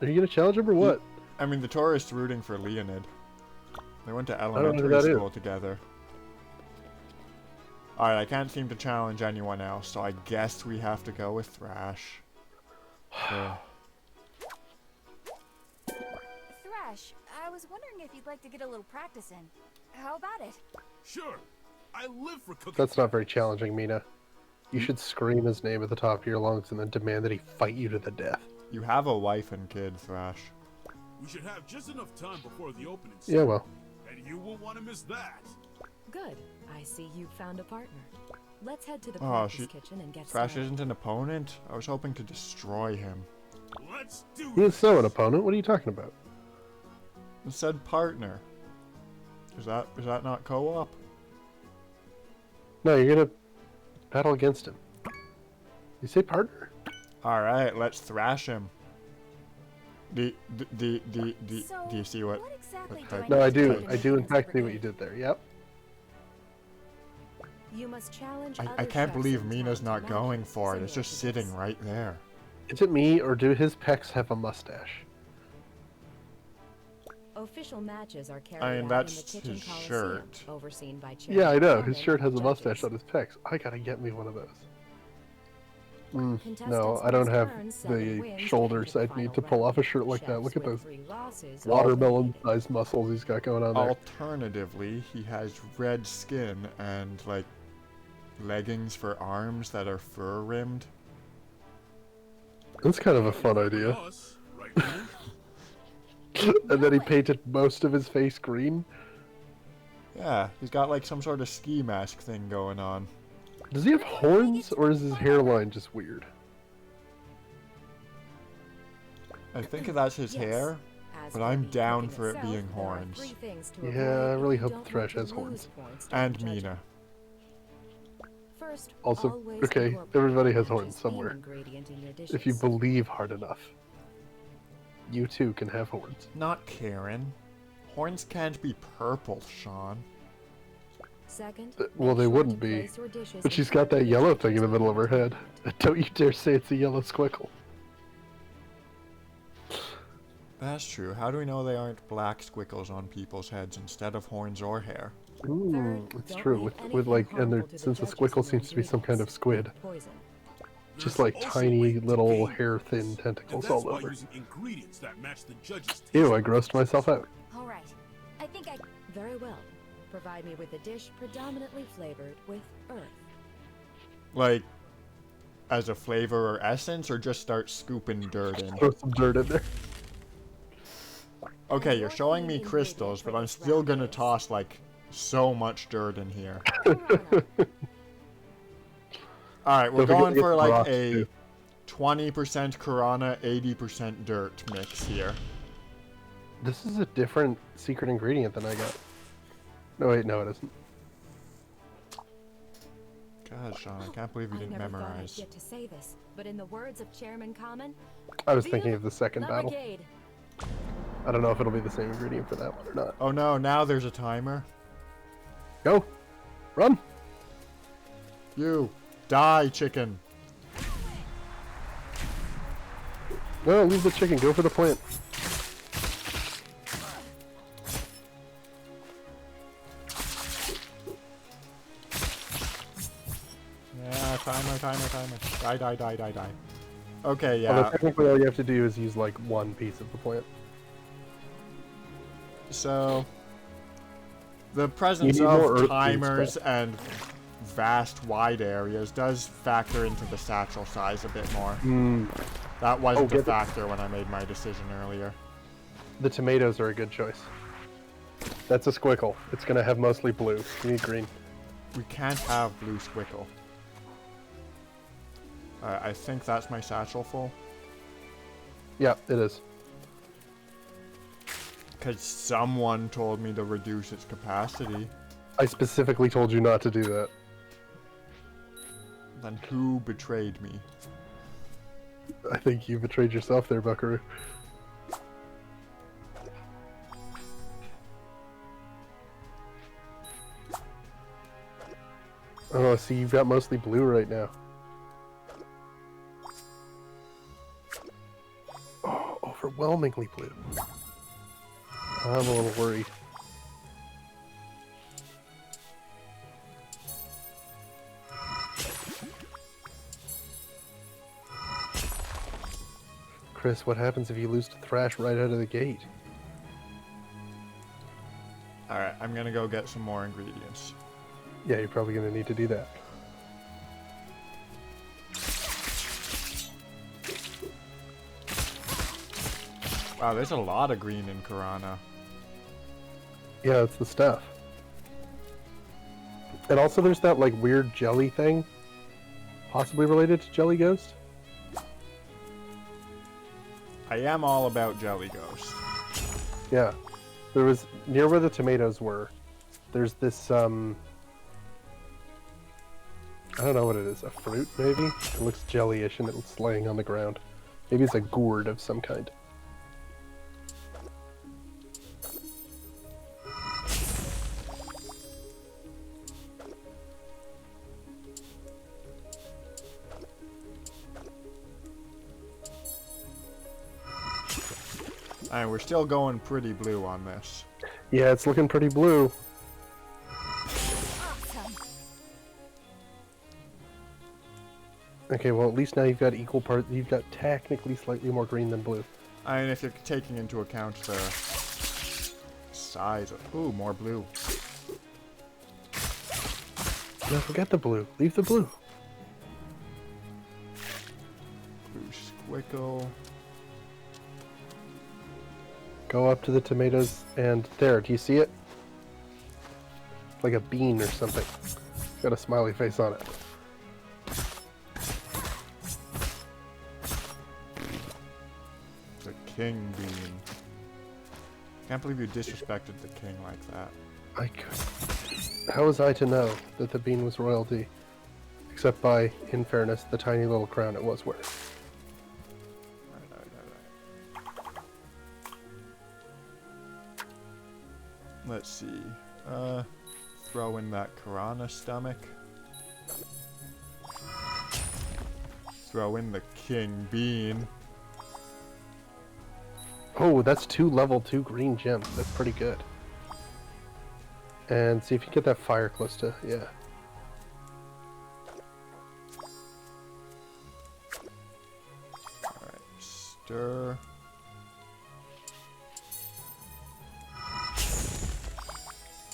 Are you gonna challenge him or what? I mean, the tourist's rooting for Leonid. They went to know who elementary that school together. Alright, I can't seem to challenge anyone else, so I guess we have to go with Thrash. Thrash, I was wondering if you'd like to get a little practice in. How about it? Sure. I live for cooking. That's not very challenging, Mina. You should scream his name at the top of your lungs and then demand that he fight you to the death. You have a wife and kid, Thrash. We should have just enough time before the opening. Yeah, well. And you won't want to miss that. Good. I see you found a partner. Let's head to the Oh, practice kitchen and get Thrash started. isn't an opponent? I was hoping to destroy him. Let's do He is so an opponent. What are you talking about? It said partner. Is that not co-op? No, you're gonna battle against him. You say partner? Alright, let's thrash him. Do you see what? Exactly No, I do. I do in fact see what you did there. Yep. You must challenge I can't believe Mina's not going for it. It's just sitting right there. Is it me, or do his pecs have a mustache? Official matches are carried I mean, out that's in the kitchen his Coliseum, shirt. overseen by Yeah, I know. Chairman His shirt has a Judges. mustache on his pecs. I gotta get me one of those. No, Contestants I don't must have earn 7 the wins to shoulders enter the I'd need final to pull off a round. shirt like that. Chefs Look at with those 3 losses are watermelon-sized muscles he's got going on there. Alternatively, he has red skin and, like, leggings for arms that are fur-rimmed. That's kind of a fun idea. Us, right now. And then he painted most of his face green. Yeah, he's got, like, some sort of ski mask thing going on. Does he have horns, or is his hairline just weird? I think that's his Yes. hair, As but for I'm the down cooking for it itself, being there are horns. 3 things to Yeah, avoid I if really you hope don't Thresh want has to horns. lose points during And judging. Mina. First, Also, always okay, incorporate everybody has the horns match's somewhere. theme ingredient in your If you dishes. believe hard enough, you too can have horns. Not Karen. Horns can't be purple, Sean. Second, Well, make they sure wouldn't to be, place your dishes but in she's got that front yellow of thing in the middle of her head. Don't you dare say it's a yellow squickle. That's true. How do we know they aren't black squiggles on people's heads instead of horns or hair? Ooh, Third, it's don't true. leave With anything like, and harmful there, to the since the judges squickle in seems to be your some kind of ingredients. squid, Poison. just There's like also a tiny way to little gain hair-thin points, tentacles and that's all by over. using ingredients that match the judges' Ew, I taste grossed myself out. Alright. I think I... Very well. Provide me with a dish predominantly flavored with earth. Like, as a flavor or essence, or just start scooping dirt in? Throw some dirt in there. Okay, you're showing me crystals, but I'm still gonna toss, like, so much dirt in here. Alright, we're Don't forget going to get for, the like, rocks, a too. 20% Corona, 80% dirt mix here. This is a different secret ingredient than I got. No, wait, no, it isn't. God, Sean, I can't believe you I didn't never thought I'd memorize. get to say this, but in the words of Chairman Common, I was thinking of the second the battle. Brigade. I don't know if it'll be the same ingredient for that one or not. Oh no, now there's a timer. Go! Run! You! Die, chicken! No, leave the chicken. Go for the plant. Yeah, timer. Die. Okay, Although yeah. technically all you have to do is use like one piece of the plant. So, The presence need more of earth timers stuff. and vast wide areas does factor into the satchel size a bit more. That wasn't a factor when I made my decision earlier. The tomatoes are a good choice. That's a squickle. It's gonna have mostly blue. You need green. We can't have blue squickle. I think that's my satchel full. Yeah, it is. Because someone told me to reduce its capacity. I specifically told you not to do that. Then who betrayed me? I think you betrayed yourself there, Buckaroo. Oh, see, you've got mostly blue right now. Oh, overwhelmingly blue. I'm a little worried. Chris, what happens if you lose to Thrash right out of the gate? Alright, I'm gonna go get some more ingredients. Yeah, you're probably going to need to do that. Wow, there's a lot of green in Karana. Yeah, it's the stuff. And also there's that like weird jelly thing. Possibly related to Jelly Ghost. I am all about Jelly Ghost. Yeah. There was, near where the tomatoes were, there's this, I don't know what it is, a fruit maybe? It looks jelly-ish and it's laying on the ground. Maybe it's a gourd of some kind. And we're still going pretty blue on this. Yeah, it's looking pretty blue. Awesome. Okay, well at least now you've got equal part. You've got technically slightly more green than blue. I mean, if you're taking into account the size of... Ooh, more blue. No, forget the blue. Leave the blue. Blue squickle. Go up to the tomatoes and there, do you see it? Like a bean or something. It's got a smiley face on it. The king bean. Can't believe you disrespected the king like that. I could. How was I to know that the bean was royalty? Except by, in fairness, the tiny little crown it was wearing. Let's see. Throw in that Karana stomach. Throw in the king bean. Oh, that's 2 level 2 green gems. That's pretty good. And see if you get that fire close to, yeah. Alright, stir.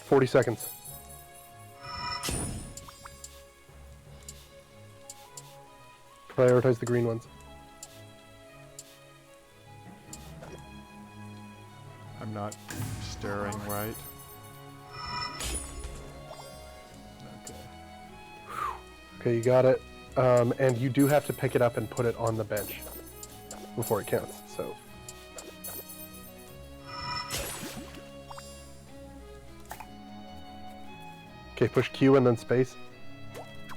$40 seconds. Prioritize the green ones. I'm not stirring right. Okay. Okay, you got it. And you do have to pick it up and put it on the bench before it counts, so. Okay, push Q and then space.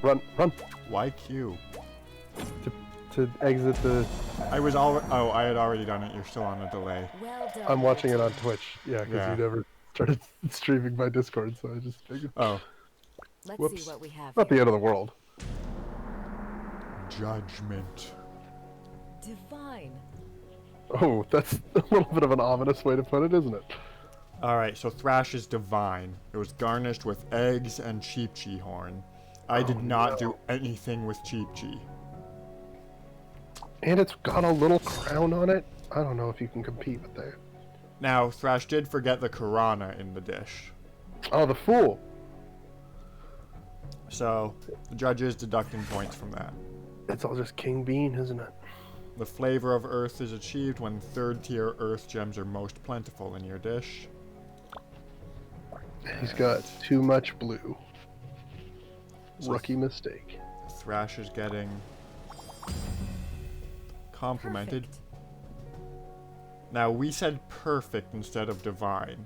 Run, run! Why Q? To exit the... I was all. Oh, I had already done it. You're still on a delay. Well done. I'm watching it on Twitch. Yeah, because Yeah. you never started streaming by Discord, so I just figured. Oh. Let's Whoops. see what we have Not the here. end of the world. Judgment. Divine. Oh, that's a little bit of an ominous way to put it, isn't it? Alright, so Thrash is divine. It was garnished with eggs and Cheep-Chee horn. I did not do anything with Cheep-Chee. And it's got a little crown on it. I don't know if you can compete with that. Now, Thrash did forget the Karana in the dish. Oh, the fool! So, the judge is deducting points from that. It's all just king bean, isn't it? The flavor of earth is achieved when third-tier earth gems are most plentiful in your dish. He's got too much blue. Rookie mistake. Thrash is getting complimented. Perfect. Now, we said perfect instead of divine.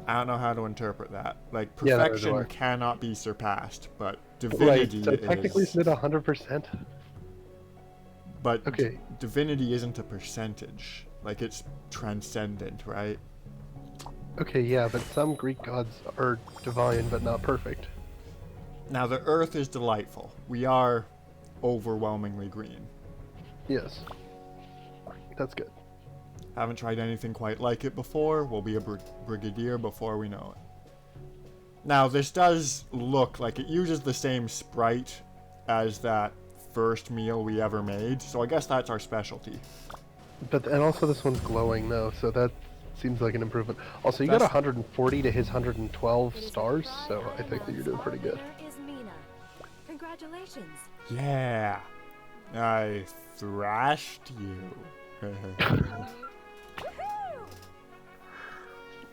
I don't know how to interpret that. Like, Yeah, neither do I. perfection cannot be surpassed, but Right, divinity so technically is. isn't it 100%? But Okay. divinity isn't a percentage. Like, it's transcendent, right? Okay, yeah, but some Greek gods are divine but not perfect. Now, the earth is delightful. We are overwhelmingly green. Yes. That's good. Haven't tried anything quite like it before. We'll be a brigadier before we know it. Now, this does look like it uses the same sprite as that first meal we ever made, so I guess that's our specialty. And also this one's glowing though, so that seems like an improvement. Also, you got 140 to his 112 stars, so I think that you're doing pretty good. Is Mina. Congratulations. Yeah, I thrashed you.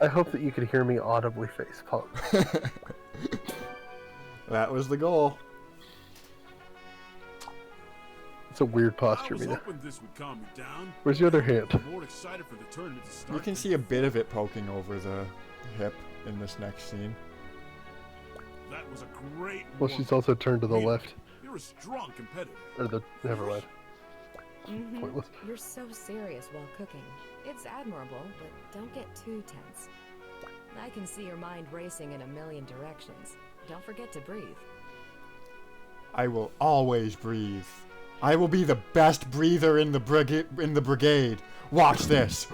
I hope that you could hear me audibly facepalm. That was the goal. It's a weird I posture, was Mina. hoping this would calm me down. Where's your other hand? I'm more excited for the tournament to start. You can see a bit of it poking over the hip in this next scene. That was a great. Well, she's also turned to the left. You're a strong competitor. Or the... never mind. Mm-hmm. Pointless. You're so serious while cooking. It's admirable, but don't get too tense. I can see your mind racing in a million directions. Don't forget to breathe. I will always breathe. I will be the best breather in the brigade. Watch this.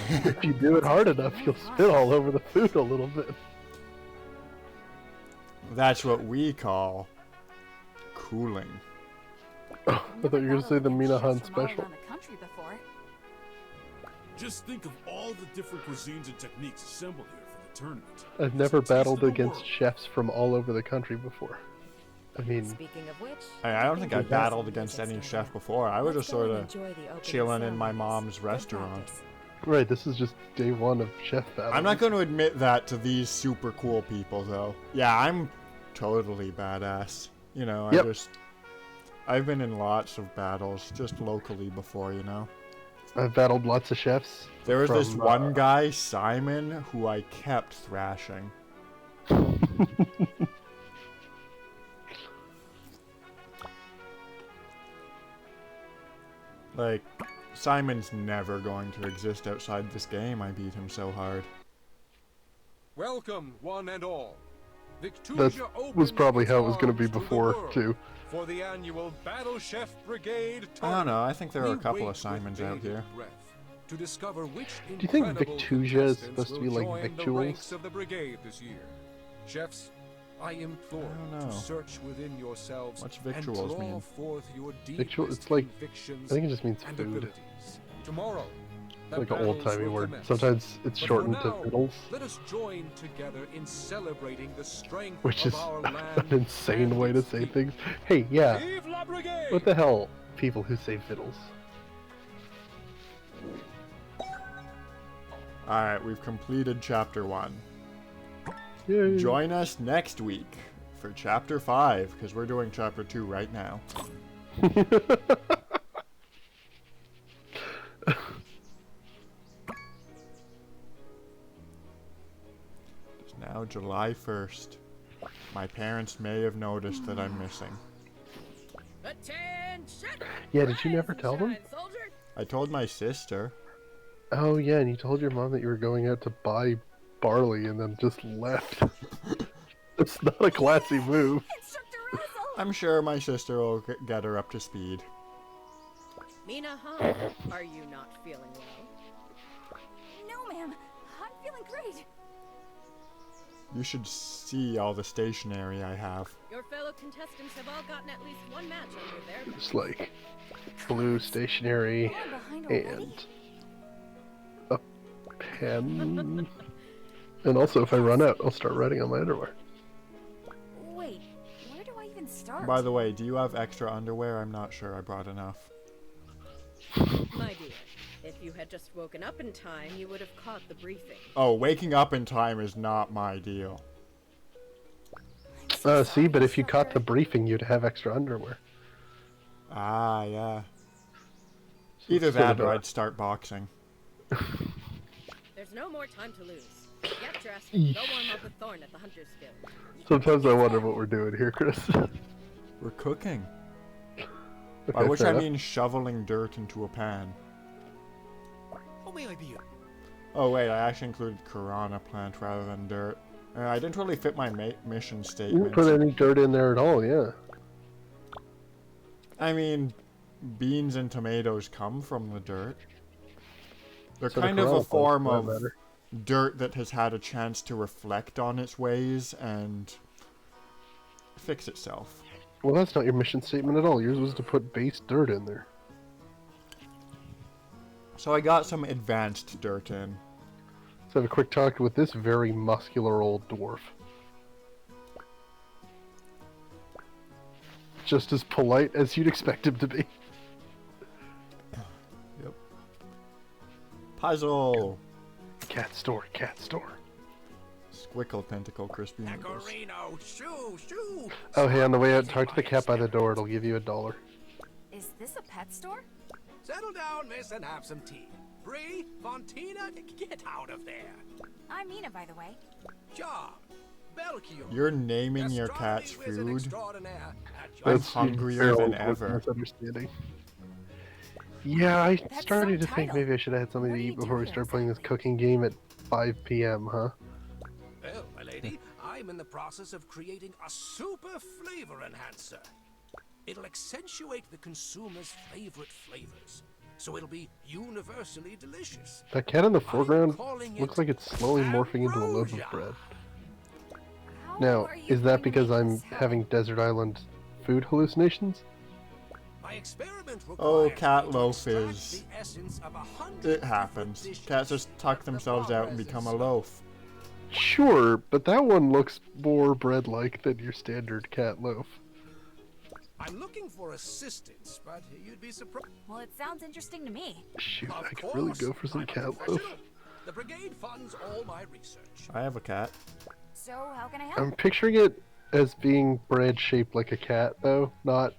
If you do it hard enough, you'll spit all over the food a little bit. That's what we call cooling. Oh, I thought you were going to say the Mina Han special. Just think of all the different cuisines and techniques assembled here for the tournament. I've never It's a taste battled of the against world. chefs from all over the country before. I mean, Speaking of which, I don't think I there's battled some against music any starting. chef before. I was Let's just go sort and of enjoy the opening chilling in my ceremonies. mom's Good restaurant. practice. right, this is just day one of chef battle. I'm not going to admit that to these super cool people, though. Yeah, I'm totally badass. You know, Yep. I've been in lots of battles, just locally before, you know. I've battled lots of chefs. There was this from, one guy, Simon, who I kept thrashing. Like, Simon's never going to exist outside this game. I beat him so hard. Welcome, one and all. That Victusia was probably opens how it was going to be its arms the before, world too. For the annual Battle Chef Brigade I don't tournament. know. I think there are a We couple wait of with Simons out bated here. breath to discover which Do you think incredible Victusia is contestants supposed to be will like join the victuals? ranks of the brigade this year. Chefs, I implore I don't you know. to search within yourselves What's and victuals draw mean? forth your Victual- deepest it's like- convictions I think it just means and food. abilities. Tomorrow, the Like an battles old-timey will word. commence. Sometimes it's But for shortened to now, fiddles, Let us join together in celebrating the strength which of is our an land insane and way to its say people. things. Hey, yeah, Vive la Brigade! what the hell, people who say fiddles? Alright, we've completed Chapter 1. Yay. Join us next week for Chapter 5, because we're doing Chapter 2 right now. It's now July 1st. My parents may have noticed that I'm missing. Attention! Yeah, did you never Rise and tell them? shine, soldier. I told my sister. Oh yeah, and you told your mom that you were going out to buy barley and then just left. It's not a classy move. Instructor Russell! I'm sure my sister will get her up to speed. Mina Han, are you not feeling well? No, ma'am. I'm feeling great. You should see all the stationery I have. Your fellow contestants have all gotten at least one match under their belt. It's like blue stationery Oh, I'm behind already? and a pen. And also, if I run out, I'll start writing on my underwear. Wait, where do I even start? By the way, do you have extra underwear? I'm not sure I brought enough. My dear, if you had just woken up in time, you would have caught the briefing. Oh, waking up in time is not my deal. See, but if you caught the briefing, you'd have extra underwear. Ah, yeah. So Either it's sort that of or a- I'd start boxing. There's no more time to lose. Get dressed and go warm up with Thorn at the Hunter's Guild. Sometimes I wonder what we're doing here, Chris. We're cooking. Okay, By which fair I enough. mean shoveling dirt into a pan. How may I be? Oh wait, I actually included Piranha plant rather than dirt. I didn't really fit my mission You statement. didn't put any dirt in there at all, yeah. I mean, beans and tomatoes come from the dirt. They're So kind the of a piranha plants, form for that of matter. dirt that has had a chance to reflect on its ways and fix itself. Well, that's not your mission statement at all. Yours was to put base dirt in there. So I got some advanced dirt in. Let's have a quick talk with this very muscular old dwarf. Just as polite as you'd expect him to be. Yep. Puzzle! Cat store, cat store. Squickle tentacle crispy noodles. Pecorino, shoo, shoo. Oh, hey, on the way out, talk to the cat by the door. It'll give you $1. Is this a pet store? Settle down, miss, and have some tea. Bree, Fontina, get out of there. I'm Mina, by the way. John, Belchior. You're naming your cat's astronomy wizard food? extraordinaire at your I'm That's hungrier than Harold with ever. misunderstanding. Yeah, I That's started some to think title. maybe I should have had something What to are you eat before we doing start playing this exactly? cooking game at 5 p.m., huh? Well, my lady, I'm in the process of creating a super flavor enhancer. It'll accentuate the consumer's favorite flavors, so it'll be universally delicious. That cat in the I'm foreground calling looks it like it's slowly morphing into a loaf of ambrosia. bread. How Now, are you is that going to because make I'm this happen? having desert island food hallucinations? My experiment Oh, requires cat me to loaf extract is... the essence of 100 It happens. different Cats dishes just tuck that the themselves out and Flores become a is- loaf. Sure, but that one looks more bread-like than your standard cat loaf. I'm looking for assistance, but you'd be surprised. Well, it sounds interesting to me. Shoot, Of I could really course, go for some I'm a cat loaf. professional. The Brigade funds all my research. I have a cat. So, how can I help? I'm picturing it as being bread shaped like a cat, though, not...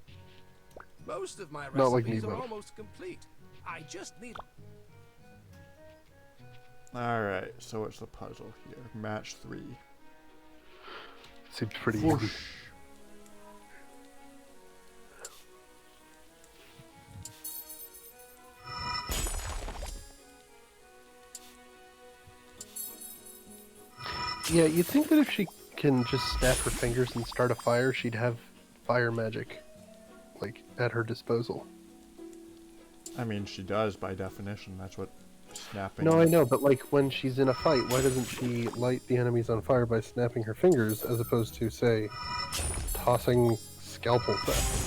Most of my Not like recipes are Nemo. almost complete. I just need. Alright, so it's the puzzle here. Match 3. Seems pretty easy. Whoosh. Yeah, you'd think that if she can just snap her fingers and start a fire, she'd have fire magic, like, at her disposal. I mean, she does by definition. That's what snapping No, I is. know, but like when she's in a fight, why doesn't she light the enemies on fire by snapping her fingers as opposed to, say, tossing scalpels at them?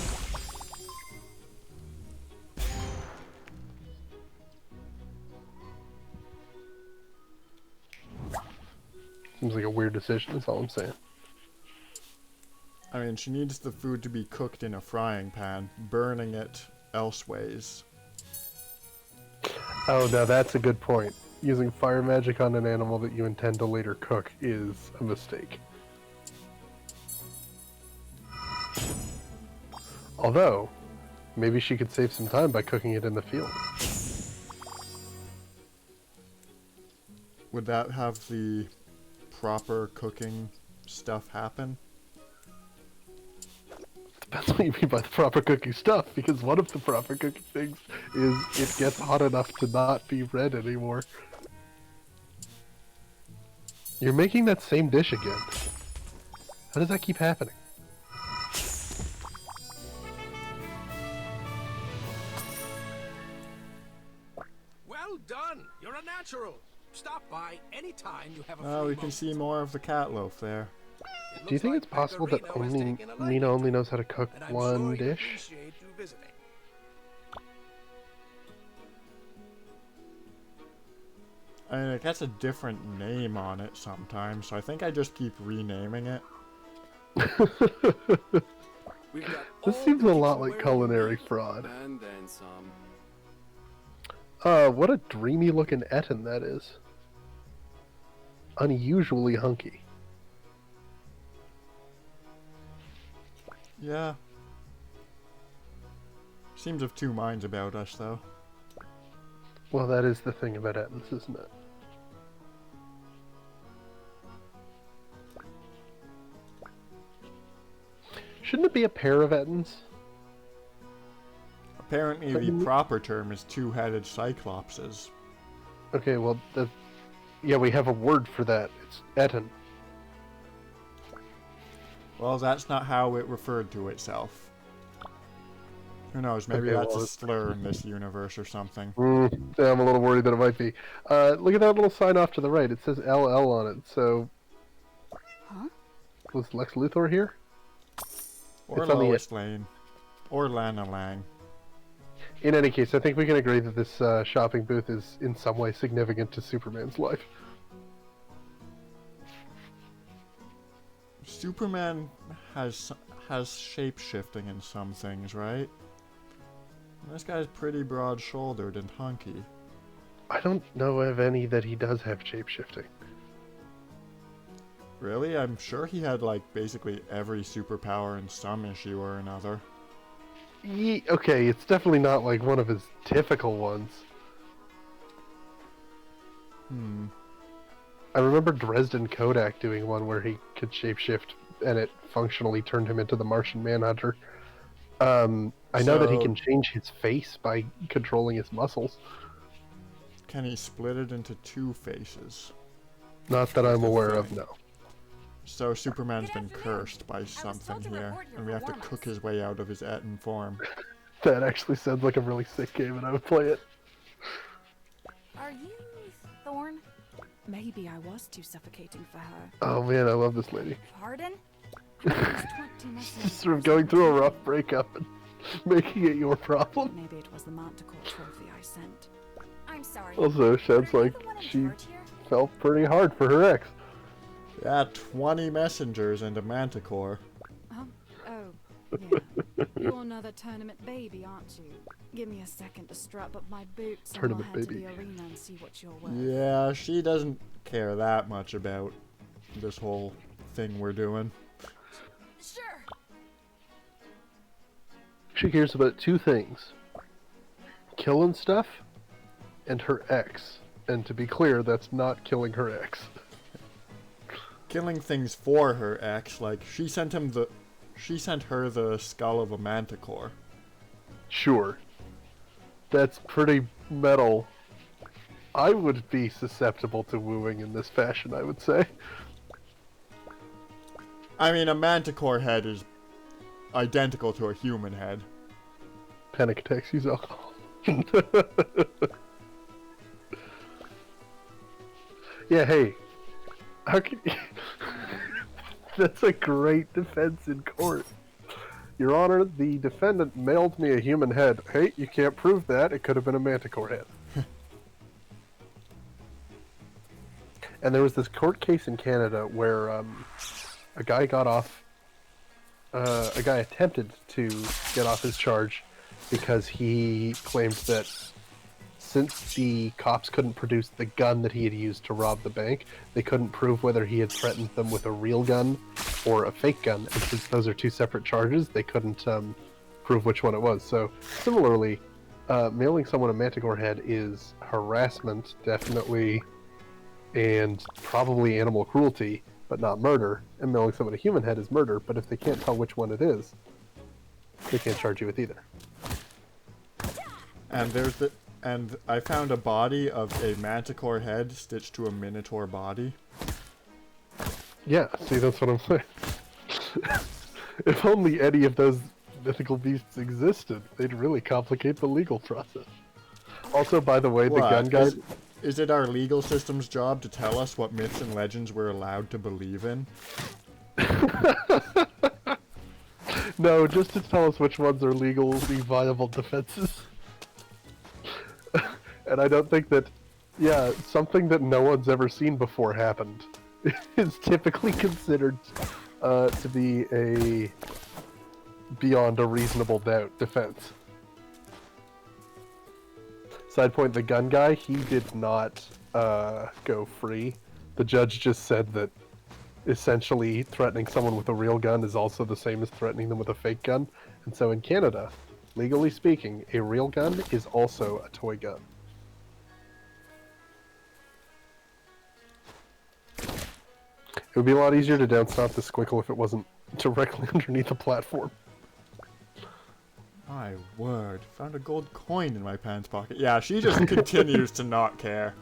Seems like a weird decision, that's all I'm saying. I mean, she needs the food to be cooked in a frying pan, burning it elseways. Oh, now that's a good point. Using fire magic on an animal that you intend to later cook is a mistake. Although, maybe she could save some time by cooking it in the field. Would that have the proper cooking stuff happen? Depends what you mean by the proper cooking stuff, because one of the proper cooking things is it gets hot enough to not be red anymore. You're making that same dish again. How does that keep happening? Well done. You're a natural. Stop by anytime you have a Oh, free we can moment. see more of the cat loaf there. It Do you looks think like it's possible that Pecorino has only taken a liking Nina to only you, knows how to cook and I'm one sure you'll dish? appreciate you visiting. I mean, it gets a different name on it sometimes, so I think I just keep renaming it. This seems a lot like culinary fraud. And then some. What a dreamy looking Etten that is. Unusually hunky. Yeah. Seems of two minds about us, though. Well, that is the thing about Ettins, isn't it? Shouldn't it be a pair of Ettins? Apparently the proper term is two-headed cyclopses. Okay, well, yeah, we have a word for that. It's Etten. Well, that's not how it referred to itself. Who knows, maybe that's a slur in this universe or something. Yeah, I'm a little worried that it might be. Look at that little sign off to the right. It says LL on it, so... Huh? Was Lex Luthor here? Or Lois Lane. Or Lana Lang. In any case, I think we can agree that this shopping booth is in some way significant to Superman's life. Superman has shape-shifting in some things, right? This guy's pretty broad-shouldered and hunky. I don't know of any that he does have shape-shifting. Really? I'm sure he had, like, basically every superpower in some issue or another. Okay, it's definitely not like one of his typical ones. I remember Dresden Kodak doing one where he could shapeshift and it functionally turned him into the Martian Manhunter. I know that he can change his face by controlling his muscles. Can he split it into two faces? Not that I'm aware of, no. So Superman's been cursed by something here, and we have to cook his way out of his Etten form. That actually sounds like a really sick game, and I would play it. Are you Thorn? Maybe I was too suffocating for her. Oh man, I love this lady. Pardon? She's sort of going through a rough breakup and making it your problem. Maybe it was the Manticore trophy I sent. I'm sorry. Also, sounds like she felt pretty hard for her ex. Yeah, 20 messengers and a Manticore. Oh, yeah. You're another tournament baby, aren't you? Give me a second to strap up my boots and I'll head to the arena and see what you're worth. Yeah, she doesn't care that much about this whole thing we're doing. Sure. She cares about two things. Killing stuff and her ex. And to be clear, that's not killing her ex. Killing things for her ex, like she sent her the skull of a Manticore. Sure. That's pretty metal. I would be susceptible to wooing in this fashion, I would say. I mean, a Manticore head is identical to a human head. Panic attacks use alcohol. Yeah, hey. How can you... That's a great defense in court. Your Honor, the defendant mailed me a human head. Hey, you can't prove that. It could have been a Manticore head. And there was this court case in Canada where a guy got off... a guy attempted to get off his charge because he claimed that since the cops couldn't produce the gun that he had used to rob the bank, they couldn't prove whether he had threatened them with a real gun or a fake gun. And since those are two separate charges, they couldn't prove which one it was. So, similarly, mailing someone a Manticore head is harassment, definitely, and probably animal cruelty, but not murder. And mailing someone a human head is murder, but if they can't tell which one it is, they can't charge you with either. And I found a body of a Manticore head stitched to a Minotaur body. Yeah, see, that's what I'm saying. If only any of those mythical beasts existed, they'd really complicate the legal process. Also, by the way, the gun guy... Is it our legal system's job to tell us what myths and legends we're allowed to believe in? No, just to tell us which ones are legally viable defenses. And I don't think that Yeah, something that no one's ever seen before happened is typically considered to be a beyond a reasonable doubt defense. Side point, the gun guy, he did not go free. The judge just said that essentially threatening someone with a real gun is also the same as threatening them with a fake gun. And so in Canada, legally speaking, a real gun is also a toy gun. It would be a lot easier to downstomp the squickle if it wasn't directly underneath the platform. My word, found a gold coin in my pants pocket. Yeah, she just continues to not care.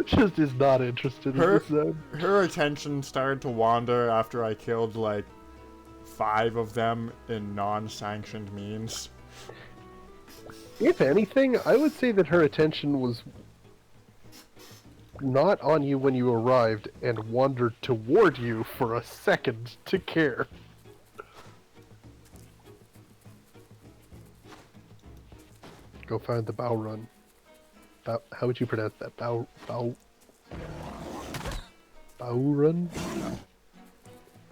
Just is not interested in this zone. Her attention started to wander after I killed like 5 of them in non-sanctioned means. If anything, I would say that her attention was not on you when you arrived and wandered toward you for a second to care. Go find the bow run. How would you pronounce that? Bow run?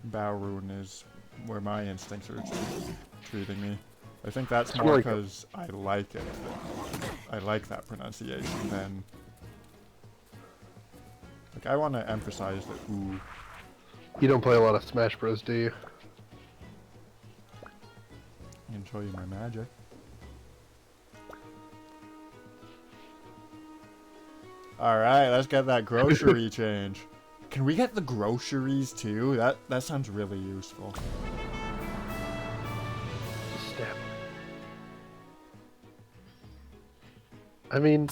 Bow run is where my instincts are treating me. I think that's more because I like it. I like that pronunciation than... Like, I want to emphasize that ooh. You don't play a lot of Smash Bros, do you? I can show you my magic. Alright, let's get that grocery change. Can we get the groceries too? That sounds really useful. Stab. I mean,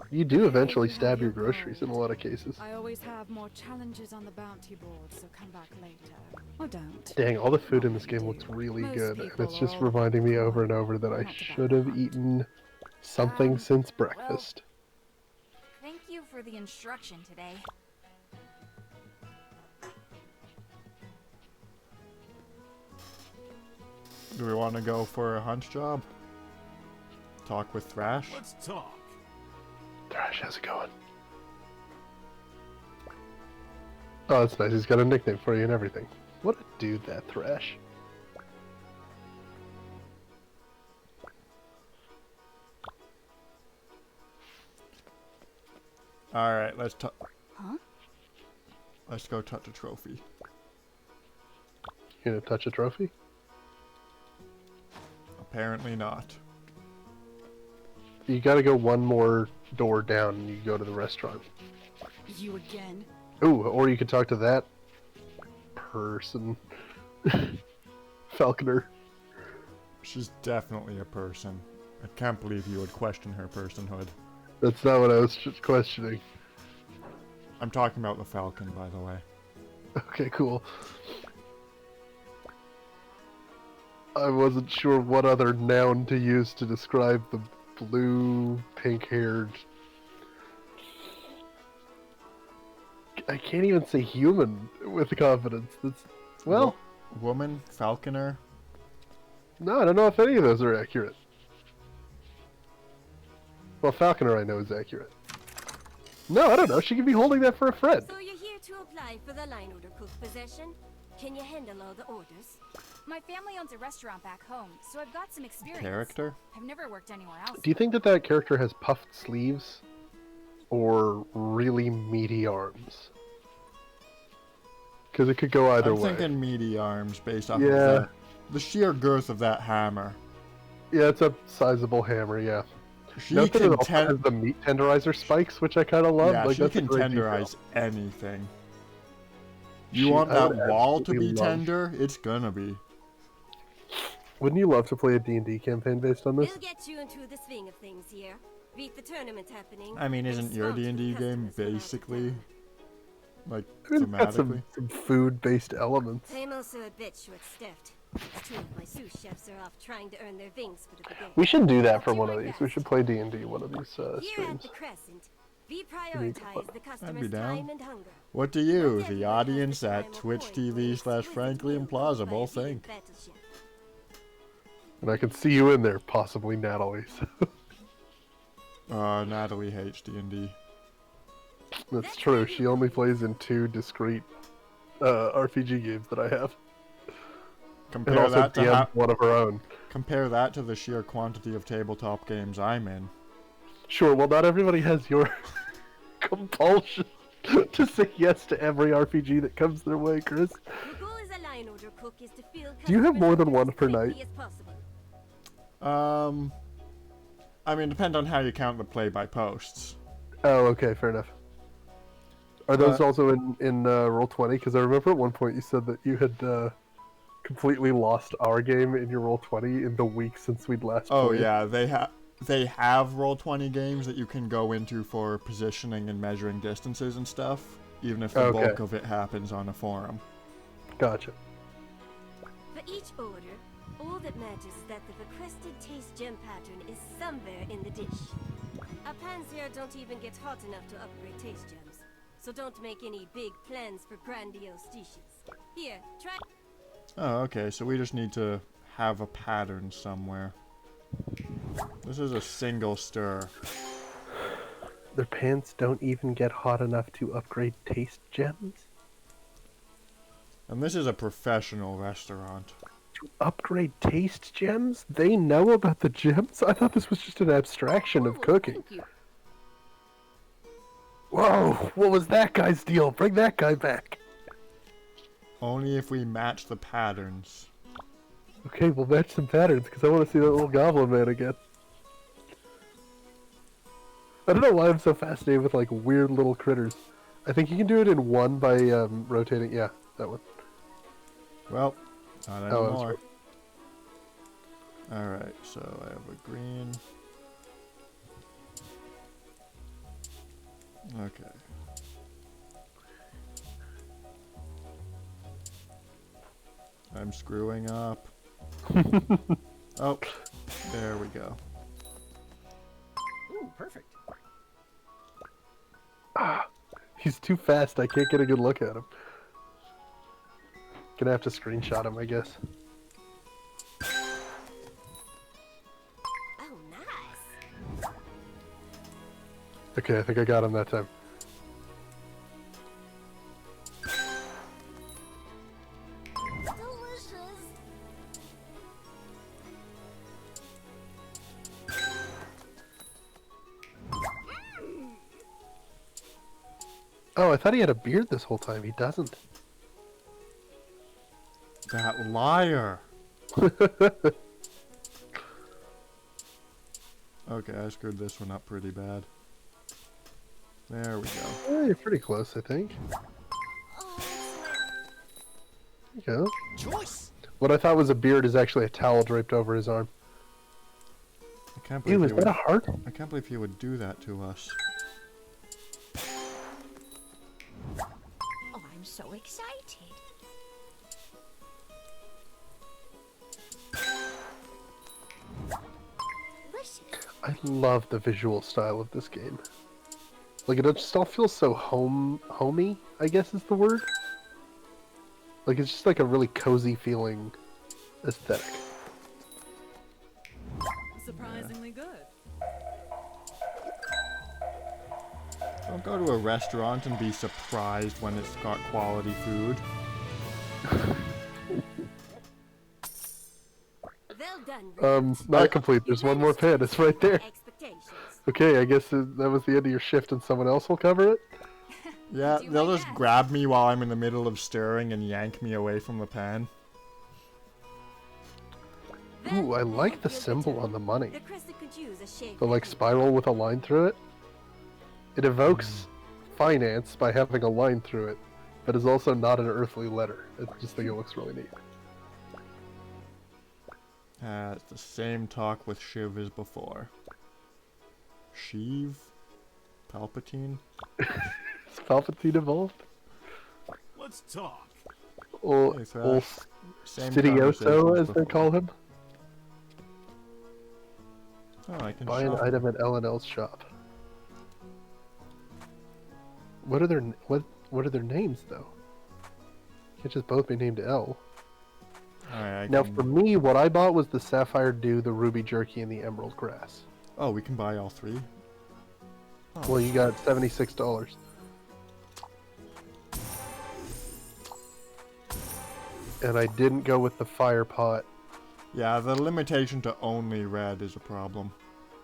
you do eventually stab your groceries in a lot of cases. I always have more challenges on the bounty board, so come back later. Or don't. Dang, all the food in this game looks really good, and it's just reminding me over and over that I should have eaten something since breakfast. Thank you for the instruction today. Do we want to go for a hunch job? Talk with Thrash? Let's talk. Thrash, how's it going? Oh, that's nice. He's got a nickname for you and everything. What a dude, that Thrash. Alright, let's talk. Huh? Let's go touch a trophy. You gonna touch a trophy? Apparently not. You gotta go one more door down and you go to the restaurant. You again? Ooh, or you could talk to that person. Falconer. She's definitely a person. I can't believe you would question her personhood. That's not what I was just questioning. I'm talking about the Falcon, by the way. Okay, cool. I wasn't sure what other noun to use to describe the blue, pink-haired... I can't even say human with confidence. That's... well... Woman? Falconer? No, I don't know if any of those are accurate. Well, Falconer I know is accurate. No, I don't know. She could be holding that for a friend. So you're here to apply for the line order cook possession? Can you handle all the orders? My family owns a restaurant back home, so I've got some experience. Character? I've never worked anywhere else. Do you think that that character has puffed sleeves? Or really meaty arms? Because it could go either way. I'm thinking meaty arms based off of the sheer girth of that hammer. Yeah, it's a sizable hammer, yeah. She Note that can it also has the meat tenderizer spikes, which I kind of love. Yeah, like, she that's can a great tenderize detail. anything. You want that wall to be tender? It's gonna be. Wouldn't you love to play a D&D campaign based on this? We'll get you into the swing of things here. Beat the tournament happening. I mean, isn't your D&D game basically, like, It's got thematically? some food-based elements. I'm also a bit short-staffed. Two of my sous chefs are off trying to earn their wings for the Brigade. We should do that for one of these. We should play D&D one of these Here at streams. the Crescent, we prioritize the customer's down. time and hunger. What do you, the audience at Twitch TV/Frankly Implausible, think? And I can see you in there, possibly Natalie's. Natalie hates D&D. That's true. She only plays in 2 discrete RPG games that I have. Compare and also that to DM'd one of her own. Compare that to the sheer quantity of tabletop games I'm in. Sure, well, not everybody has your compulsion to say yes to every RPG that comes their way, Chris. Your goal as a line order cook is to fill Do you have more than one as per quickly night? as possible. I mean, depend on how you count the play-by-posts. Oh, okay, fair enough. Are those also in Roll20? Because I remember at one point you said that you had completely lost our game in your Roll20 in the week since we'd last played. Oh yeah, they have Roll20 games that you can go into for positioning and measuring distances and stuff, even if the bulk of it happens on a forum. Gotcha. For each order, all that matters is that the requested taste gem pattern is somewhere in the dish. Our pans here don't even get hot enough to upgrade taste gems, so don't make any big plans for grandiose dishes. Here, try... Oh, okay, so we just need to have a pattern somewhere. This is a single stir. Their pants don't even get hot enough to upgrade taste gems? And this is a professional restaurant. To upgrade taste gems? They know about the gems? I thought this was just an abstraction of cooking. Whoa, what was that guy's deal? Bring that guy back. Only if we match the patterns. Okay, we'll match some patterns, because I want to see that little goblin man again. I don't know why I'm so fascinated with, like, weird little critters. I think you can do it in 1 by rotating... Yeah, that one. Well, not anymore. Alright, so I have a green. Okay. I'm screwing up. Oh, there we go. Ooh, perfect. Ah, he's too fast. I can't get a good look at him. Gonna have to screenshot him, I guess. Oh, nice. Okay, I think I got him that time. Oh, I thought he had a beard this whole time. He doesn't. That liar! Okay, I screwed this one up pretty bad. There we go. Oh, you're pretty close, I think. There you go. Choice. What I thought was a beard is actually a towel draped over his arm. I can't believe Ew, is that a heart? I can't believe he would do that to us. Oh, I'm so excited. I love the visual style of this game. Like, it just all feels so homey, I guess is the word. Like, it's just like a really cozy feeling aesthetic. Surprisingly good. Don't go to a restaurant and be surprised when it's got quality food. Not complete. There's one more pan. It's right there. Okay, I guess that was the end of your shift and someone else will cover it? Yeah, they'll just grab me while I'm in the middle of stirring and yank me away from the pan. Ooh, I like the symbol on the money. The, like, spiral with a line through it. It evokes finance by having a line through it, but is also not an earthly letter. I just think it looks really neat. It's the same talk with Shiv as before. Sheev? Palpatine? Is Palpatine involved? Let's talk. Or Sidioso, as they call him. Oh, I can buy an item at L&L's shop. What are their names though? Can't just both be named L. Alright, now for me, what I bought was the Sapphire Dew, the Ruby Jerky, and the Emerald Grass. Oh, we can buy all three? Oh. Well, you got $76. and I didn't go with the fire pot. Yeah, the limitation to only red is a problem.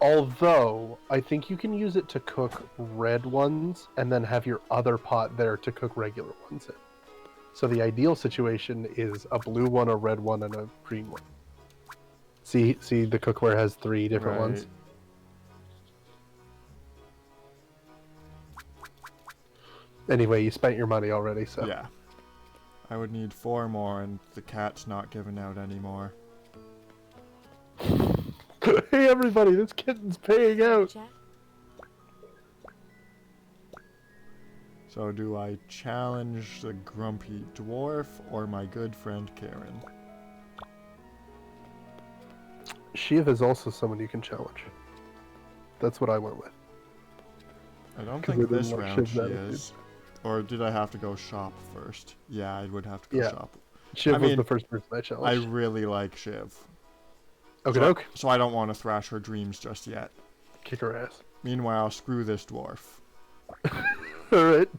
Although, I think you can use it to cook red ones, and then have your other pot there to cook regular ones in. So the ideal situation is a blue one, a red one, and a green one. See, the cookware has 3 different ones? Anyway, you spent your money already, so... Yeah. I would need 4 more, and the cat's not giving out anymore. Hey everybody, this kitten's paying out! So do I challenge the grumpy dwarf or my good friend Karen? Shiv is also someone you can challenge. That's what I went with. I don't think this round she is. Or did I have to go shop first? Yeah, I would have to go shop. Shiv was the first person I challenged. I really like Shiv. Okay, doke. So I don't want to thrash her dreams just yet. Kick her ass. Meanwhile, screw this dwarf. Alright.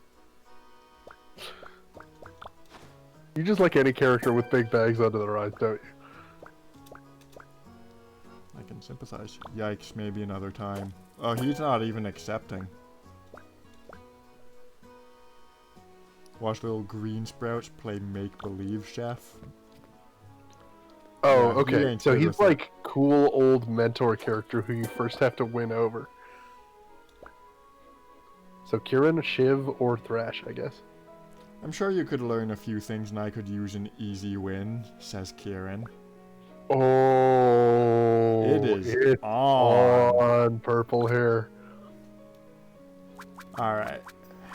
You just like any character with big bags under their eyes, don't you? I can sympathize. Yikes, maybe another time. Oh, he's not even accepting. Watch little green sprouts play make-believe chef. Oh, yeah, okay. So he's like cool old mentor character who you first have to win over. So Kieran, Shiv, or Thrash, I guess. I'm sure you could learn a few things and I could use an easy win, says Kieran. Oh, it's on purple hair. Alright,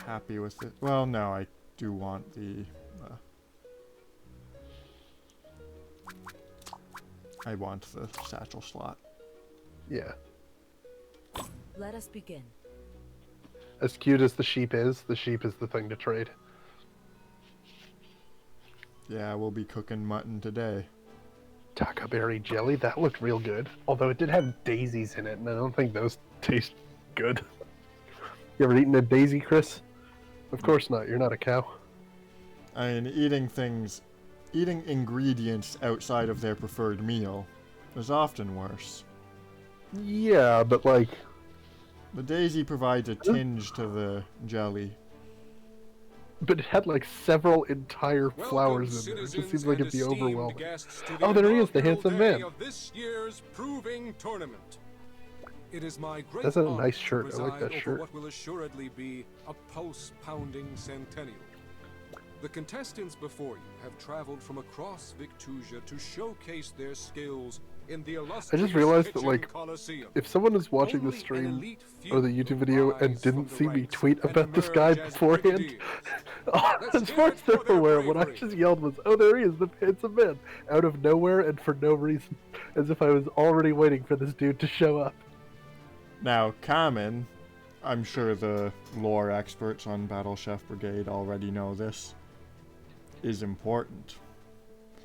happy with it. Well, no, I do want the... I want the satchel slot. Yeah. Let us begin. As cute as the sheep is the thing to trade. Yeah, we'll be cooking mutton today. Taco berry jelly, that looked real good. Although it did have daisies in it, and I don't think those taste good. You ever eaten a daisy, Chris? Of course not, you're not a cow. I mean, eating ingredients outside of their preferred meal is often worse. Yeah, but like... The daisy provides a tinge to the jelly. But it had like several entire flowers in there. It just seems like it'd be overwhelming. Oh, there he is, the handsome man. This year's proving tournament. It is my great That's a nice shirt. I like preside that over shirt. What will assuredly be a pulse-pounding centennial. The contestants before you have traveled from across Victusia to showcase their skills in the illustrious I just realized that, kitchen like, Coliseum. if someone is watching the stream or the YouTube video and didn't see me tweet about this guy beforehand, as far as they're aware, what I just yelled was, "Oh, there he is, the handsome man," out of nowhere and for no reason, as if I was already waiting for this dude to show up. Now, Kamen, I'm sure the lore experts on Battle Chef Brigade already know this, is important.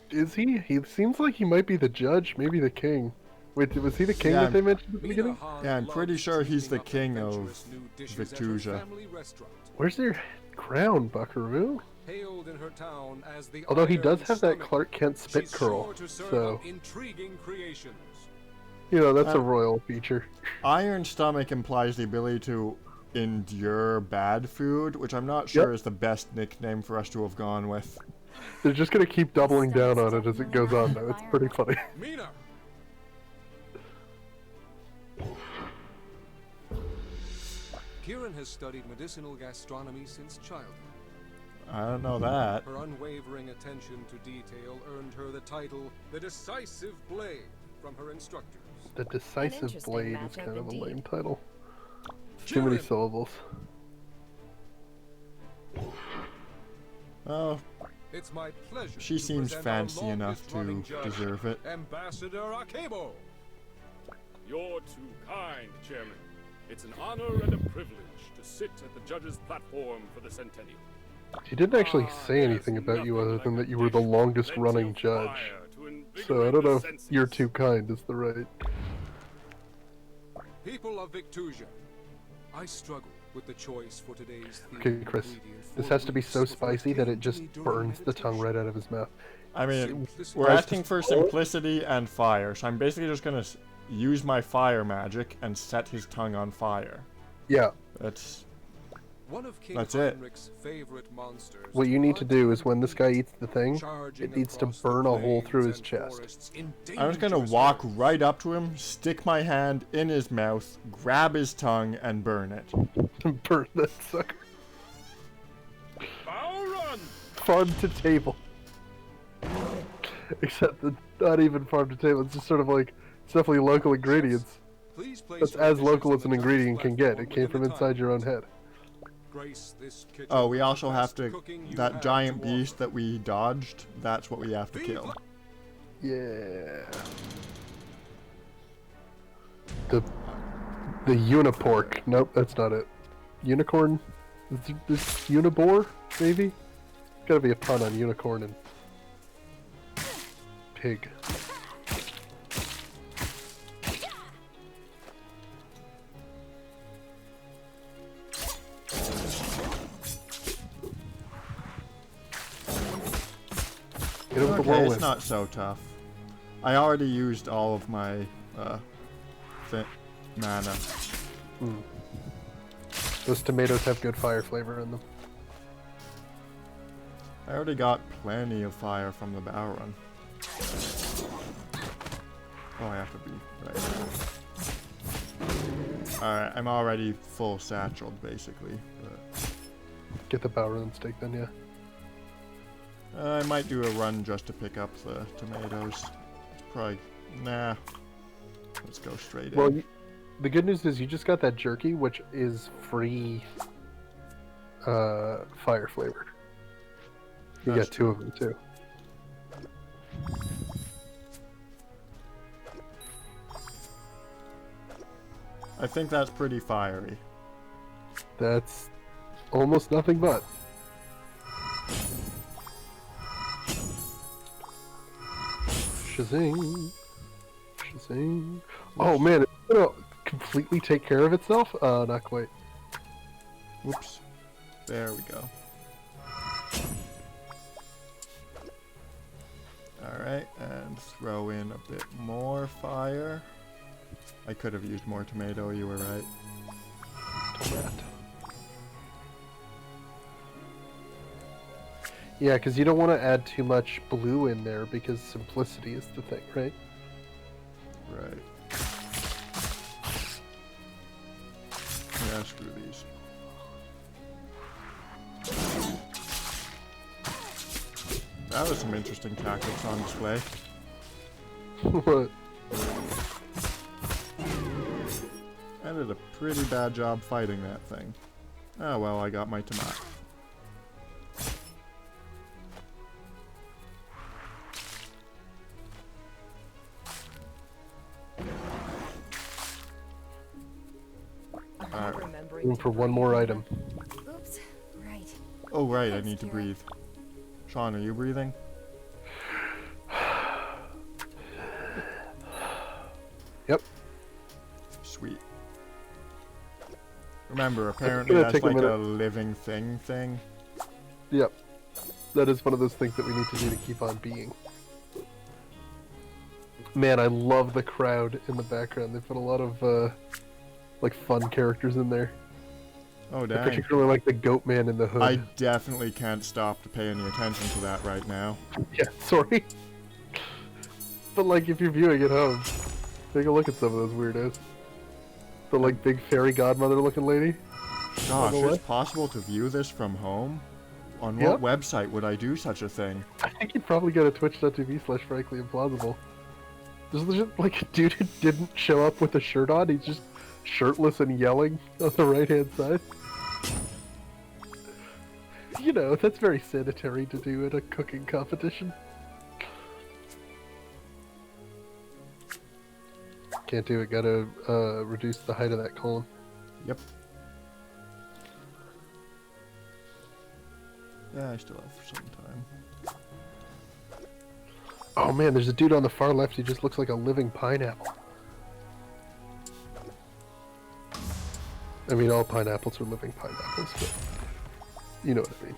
Is he? He seems like he might be the judge, maybe the king. Wait, was he the king that they mentioned at the beginning? Yeah, I'm pretty sure he's the king of Victusia. Where's your crown, Buckaroo? Hailed in her town as the Although he does Iron have that Stomach, Clark Kent spit she's curl, sure to serve so... up intriguing creations. You know, that's a royal feature. Iron Stomach implies the ability to endure bad food, which I'm not sure is the best nickname for us to have gone with. They're just gonna keep doubling down on it as it goes on, though. It's pretty funny. Mina! Kieran has studied medicinal gastronomy since childhood. I don't know that. Her unwavering attention to detail earned her the title, the Decisive Blade, from her instructors. The Decisive Blade is kind of a lame title. Too many syllables. Oh, it's my pleasure. She seems fancy enough to deserve it. Ambassador Akebo. You're too kind, Chairman. It's an honor and a privilege to sit at the judge's platform for the Centennial. She didn't actually say anything about you other than that you were the longest running judge. So I don't know if "you're too kind" is the right... People of Victusia, I struggle with the choice for today's theme. Okay, Chris, this has to be so spicy that it just burns the tongue right out of his mouth. I mean, we're asking for simplicity and fire, so I'm basically just gonna use my fire magic and set his tongue on fire. Yeah. That's King it. Heinrich's favorite monsters. What you need to do is when this guy eats the thing, it needs to burn a hole through his chest. I'm just gonna walk right up to him, stick my hand in his mouth, grab his tongue, and burn it. Burn that sucker. Run! Farm to table. Except not even farm to table. It's just sort of like, it's definitely local ingredients. That's as local as an ingredient can get. It came from inside your own head. Oh, we also have to, that giant beast that we dodged, that's what we have to kill. Yeah. The unipork. Nope, that's not it. Unicorn? This unibore, maybe? Gotta be a pun on unicorn and pig. Okay, it's not so tough. I already used all of my mana. Those tomatoes have good fire flavor in them. I already got plenty of fire from the bow run. Oh, I have to be right. Alright, I'm already full satcheled, basically. But... Get the bow run steak then, yeah. I might do a run just to pick up the tomatoes. Probably, nah. Let's go straight in. The good news is you just got that jerky, which is free fire flavored. You got 2 of them too. I think that's pretty fiery. That's almost nothing but. Shazing. Shazing. Oh man, it's gonna completely take care of itself? Not quite. Whoops. There we go. Alright, and throw in a bit more fire. I could have used more tomato, you were right. Tomato. Yeah, because you don't want to add too much blue in there because simplicity is the thing, right? Right. Yeah, screw these. That was some interesting tactics on display. What? I did a pretty bad job fighting that thing. Oh well, I got my tomato. Room for one more item. Oops, right. Oh right, I need to breathe. Sean, are you breathing? Yep. Sweet. Remember, apparently that's like a living thing. Yep. That is one of those things that we need to do to keep on being. Man, I love the crowd in the background. They put a lot of like fun characters in there. Oh dang. I particularly like the goat man in the hood. I definitely can't stop to pay any attention to that right now. Yeah, sorry. But like if you're viewing at home, take a look at some of those weirdos. The like big fairy godmother looking lady. Gosh, it's possible to view this from home? On what website would I do such a thing? I think you'd probably go to twitch.tv/franklyimplausible. There's legit like a dude who didn't show up with a shirt on, he's just shirtless and yelling on the right hand side. You know, that's very sanitary to do at a cooking competition. Can't do it, gotta reduce the height of that column. Yep. Yeah, I still have some time. Oh man, there's a dude on the far left who just looks like a living pineapple. I mean, all pineapples are living pineapples, but you know what I mean.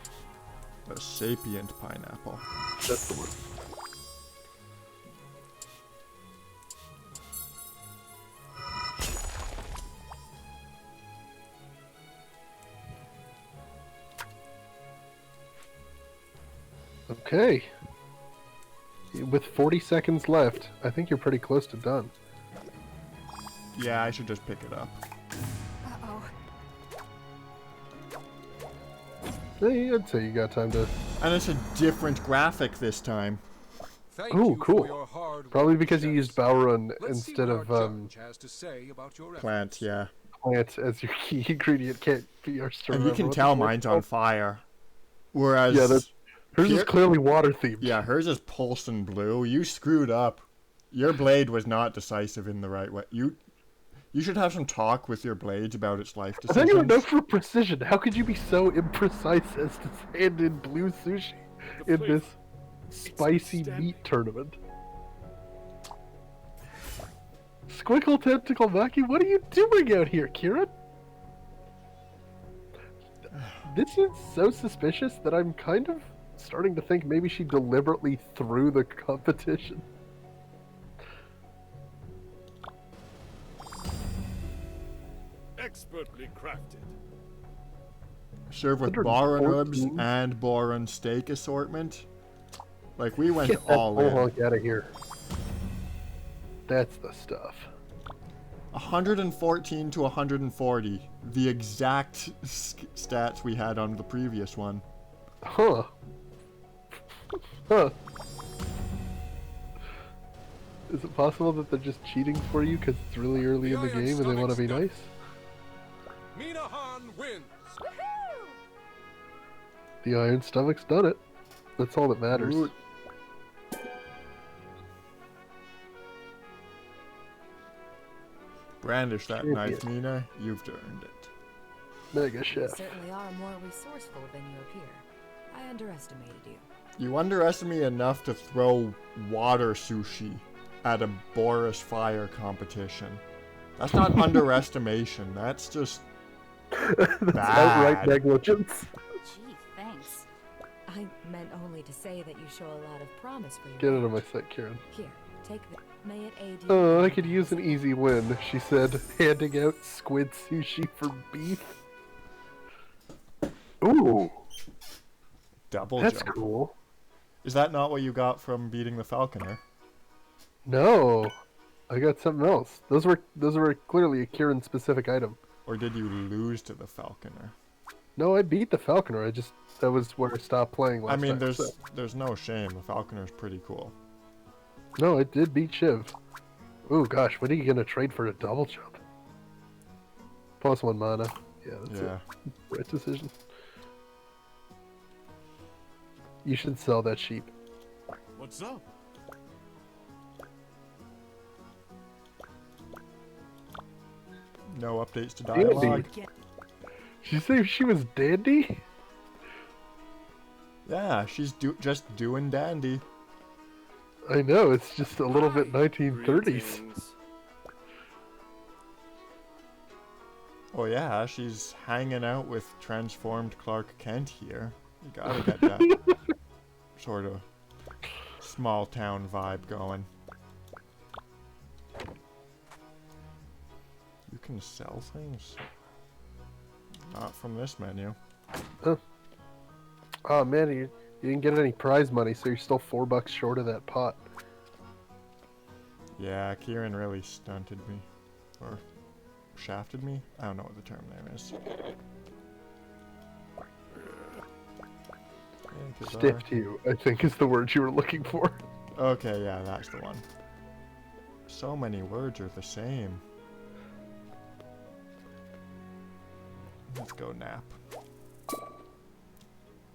A sapient pineapple. That's the word. Okay. With 40 seconds left, I think you're pretty close to done. Yeah, I should just pick it up. Uh-oh. Hey, I'd say you got time to... And it's a different graphic this time. Ooh, cool. Probably because you used Balrun instead of Plant, yeah. Plant as your key ingredient. Can't be our story. And you can tell mine's on fire. Whereas yeah, hers is clearly water themed. Yeah, hers is Pulsing blue. You screwed up. Your blade was not decisive in the right way. You should have some talk with your blades about its life decisions. I thought you were known for precision. How could you be so imprecise as to stand in blue sushi in this spicy meat tournament? Squinkle Tentacle Maki, what are you doing out here, Kieran? This is so suspicious that I'm kind of starting to think maybe she deliberately threw the competition. Expertly crafted. Served with Boron ribs and Boron steak assortment. Like, we went all in. Get out of here. That's the stuff. 114 to 140. The exact stats we had on the previous one. Huh. Huh. Is it possible that they're just cheating for you because it's really early in the game and they want to be nice? Minahan wins. The Iron Stomach's done it. That's all that matters. Ooh. Brandish that knife, Mina. You've earned it. Mega Chef. You certainly are more resourceful than you appear. I underestimated you. You underestimate me enough to throw water sushi at a Boris Fire competition. That's not underestimation. That's just That's bad. outright negligence. Gee, thanks. I meant only to say that you show a lot of promise for your Get out of my sight, Kieran. Here, take the... May it aid you. Oh, I could use an easy win, she said, handing out squid sushi for beef. Ooh. Double That's jump. cool. Is that not what you got from beating the Falconer? No. I got something else. Those were clearly a Kieran specific item. Or did you lose to the Falconer? No, I beat the Falconer. That was where I stopped playing last time. There's no shame. The Falconer's pretty cool. No, I did beat Shiv. Ooh, gosh, when are you gonna trade for a double jump? +1 mana. Yeah, that's it. Right decision. You should sell that sheep. What's up? No updates to dialogue. Did you say she was dandy? Yeah, she's just doing dandy. I know, it's just a little bit 1930s. Oh yeah, she's hanging out with transformed Clark Kent here. You gotta get that sort of small town vibe going. You can sell things? Not from this menu. Oh man, you didn't get any prize money, so you're still $4 short of that pot. Yeah, Kieran really stunted me. Or shafted me? I don't know what the term name is. Stiffed you, I think is the word you were looking for. Okay, yeah, that's the one. So many words are the same. Let's go nap.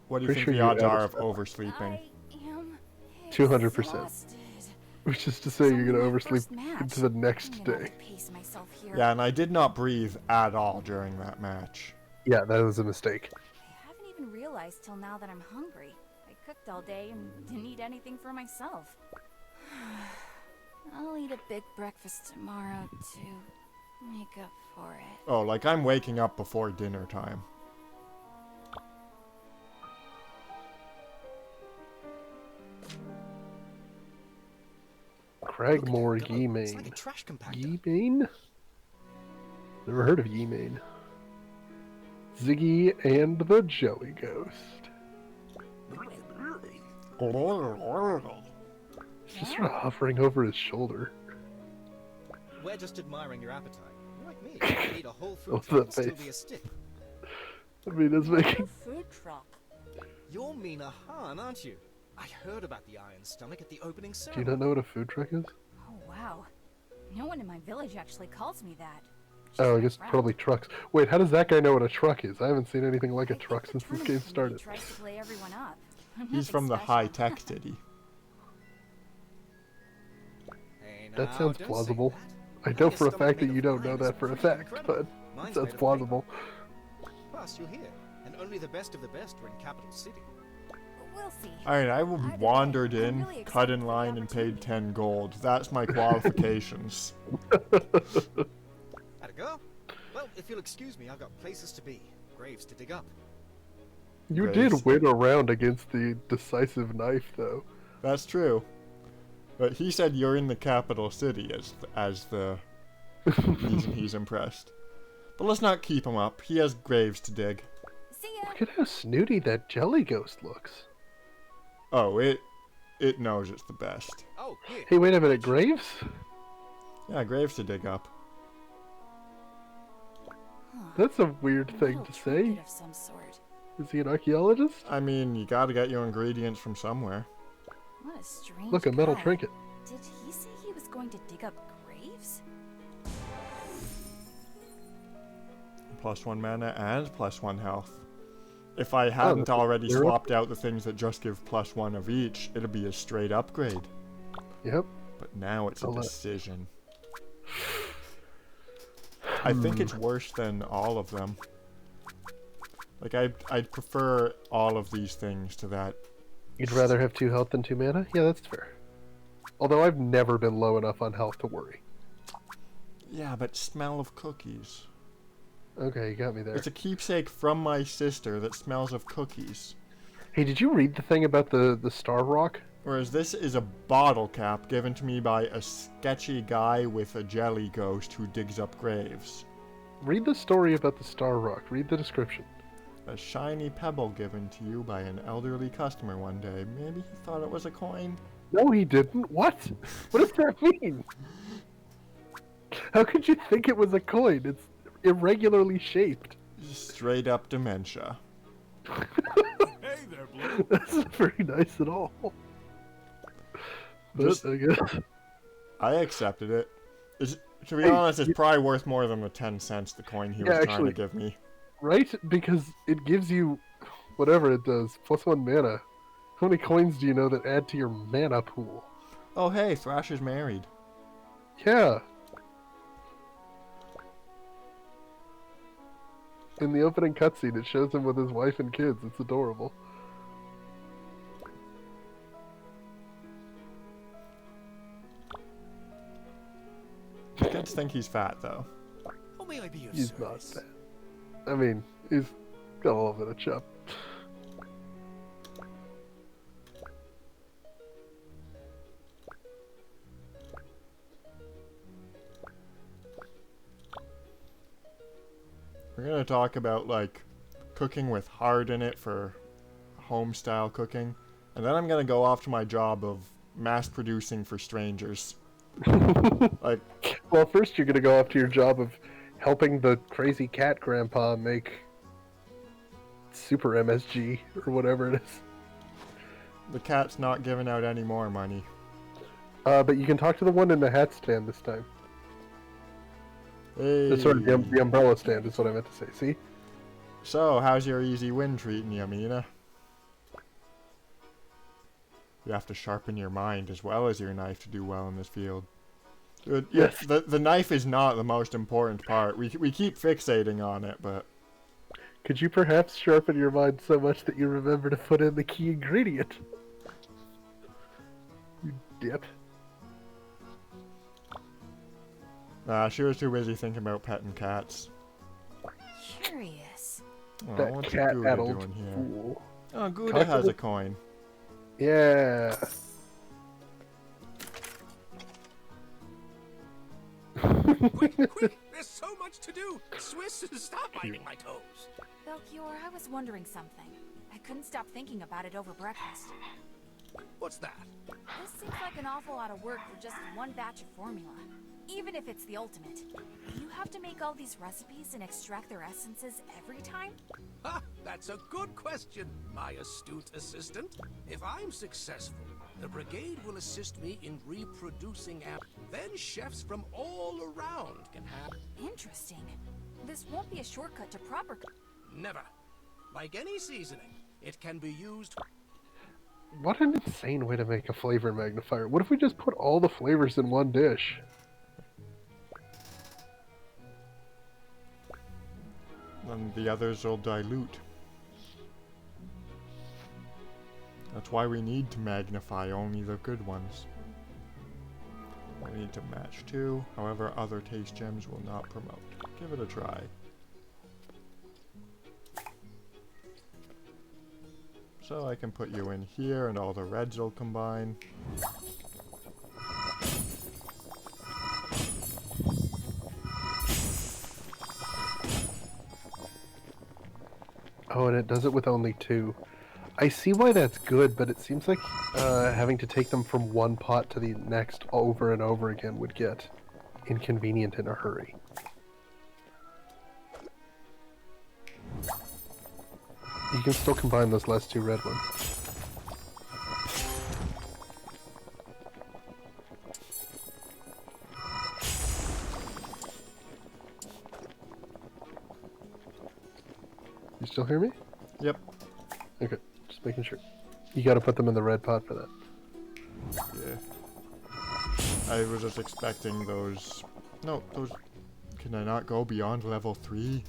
What do you think the odds are of oversleeping? 200%. Which is to say you're gonna oversleep into the next day. Yeah, and I did not breathe at all during that match. Yeah, that was a mistake. I haven't even realized till now that I'm hungry. I cooked all day and didn't eat anything for myself. I'll eat a big breakfast tomorrow to make up for it. Oh, like I'm waking up before dinner time. Cragmore Yeemane. Like a trash compactor. Yeemane? Never heard of Yeemane. Ziggy and the Joey Ghost. Just sort of hovering over his shoulder. We're just admiring your appetite. You're like me. You need a whole Oh, food truck and that still face. be a stick. I mean, it's making... Food truck. You're Mina Han, aren't you? I heard about the Iron Stomach at the opening Do you ceremony. not know what a food truck is? Oh, wow. No one in my village actually calls me that. Oh, I guess probably trucks. Wait, how does that guy know what a truck is? I haven't seen anything like a truck since this game started. Tries to play everyone up. He's from the high-tech city. Hey, That now, sounds don't say plausible. that. I know Your for a stomach fact that made you of don't know iron is that for a pretty fact, incredible. but Mine's it sounds made of paper. plausible. Plus, you're here, and only the best of the best are in Capital City. We'll see. Alright, I Either way, wandered I'm in, really cut excited in for the line, and paid opportunity. 10 gold. That's my qualifications. Had a go? Well, if you'll excuse me, I've got places to be, graves to dig up. You Grace. did win a round against the decisive knife, though. That's true. But he said you're in the capital city as the reason he's impressed. But let's not keep him up. He has graves to dig. See ya. Look at how snooty that jelly ghost looks. Oh, it knows it's the best. Oh, here. Hey, wait a minute, graves? Yeah, graves to dig up. That's a weird thing to say. Of some sort. Is he an archaeologist? I mean, you gotta get your ingredients from somewhere. What a strange Look, a metal guy. trinket. Did he say he was going to dig up graves? +1 mana and +1 health. If I hadn't that's already zero. swapped out the things that just give +1 of each, it'd be a straight upgrade. Yep. But now it's a I'll let- decision. I think it's worse than all of them. Like, I'd prefer all of these things to that. You'd rather have 2 health than 2 mana? Yeah, that's fair. Although I've never been low enough on health to worry. Yeah, but smell of cookies. Okay, you got me there. It's a keepsake from my sister that smells of cookies. Hey, did you read the thing about the Star Rock? Whereas this is a bottle cap given to me by a sketchy guy with a jelly ghost who digs up graves. Read the story about the Star Rock. Read the description. A shiny pebble given to you by an elderly customer one day. Maybe he thought it was a coin? No, he didn't. What? What does that mean? How could you think it was a coin? It's irregularly shaped. Straight up dementia. Hey there, Blue. That's not very nice at all. But Just- I guess. I accepted it. To be honest, it's probably worth more than the 10 cents the coin he was trying actually- to give me. Right? Because it gives you whatever it does. +1 mana. How many coins do you know that add to your mana pool? Oh hey, Thrash is married. Yeah. In the opening cutscene, it shows him with his wife and kids. It's adorable. The kids think he's fat though. How may I be of He's service? not bad. I mean, he's got a little bit of chub. We're gonna talk about like cooking with heart in it for home style cooking, and then I'm gonna go off to my job of mass producing for strangers. Like, Well, first you're gonna go off to your job of helping the crazy cat grandpa make super MSG or whatever it is. the cat's not giving out any more money. But you can talk to the one in the hat stand this time. Hey. Sorry, the umbrella stand is what I meant to say. See? So, how's your easy win treating you, Mina? You have to sharpen your mind as well as your knife to do well in this field. Yes. The knife is not the most important part. We keep fixating on it, but... Could you perhaps sharpen your mind so much that you remember to put in the key ingredient? You dip. Nah, she was too busy thinking about petting cats. Curious. Oh, That what's cat Gouda addled doing here? fool. Oh, Gouda Talk to has the- a coin. Yeah. Quick, quick! There's so much to do! Swiss, stop biting my toes! Belchior, I was wondering something. I couldn't stop thinking about it over breakfast. What's that? This seems like an awful lot of work for just one batch of formula. Even if it's the ultimate. Do you have to make all these recipes and extract their essences every time? Ha! That's a good question, my astute assistant. If I'm successful, the Brigade will assist me in reproducing then chefs from all around can have... Interesting. This won't be a shortcut to proper... Never. Like any seasoning, it can be used... What an insane way to make a flavor magnifier. What if we just put all the flavors in one dish? And the others will dilute. That's why we need to magnify only the good ones. We need to match 2, however other taste gems will not promote. Give it a try. So I can put you in here and all the reds will combine. Oh, and it does it with only 2. I see why that's good, but it seems like having to take them from one pot to the next over and over again would get inconvenient in a hurry. You can still combine those last 2 red ones. You still hear me? Yep. Okay, just making sure. You gotta put them in the red pot for that. Yeah. I was just expecting those... No, those... Can I not go beyond level 3?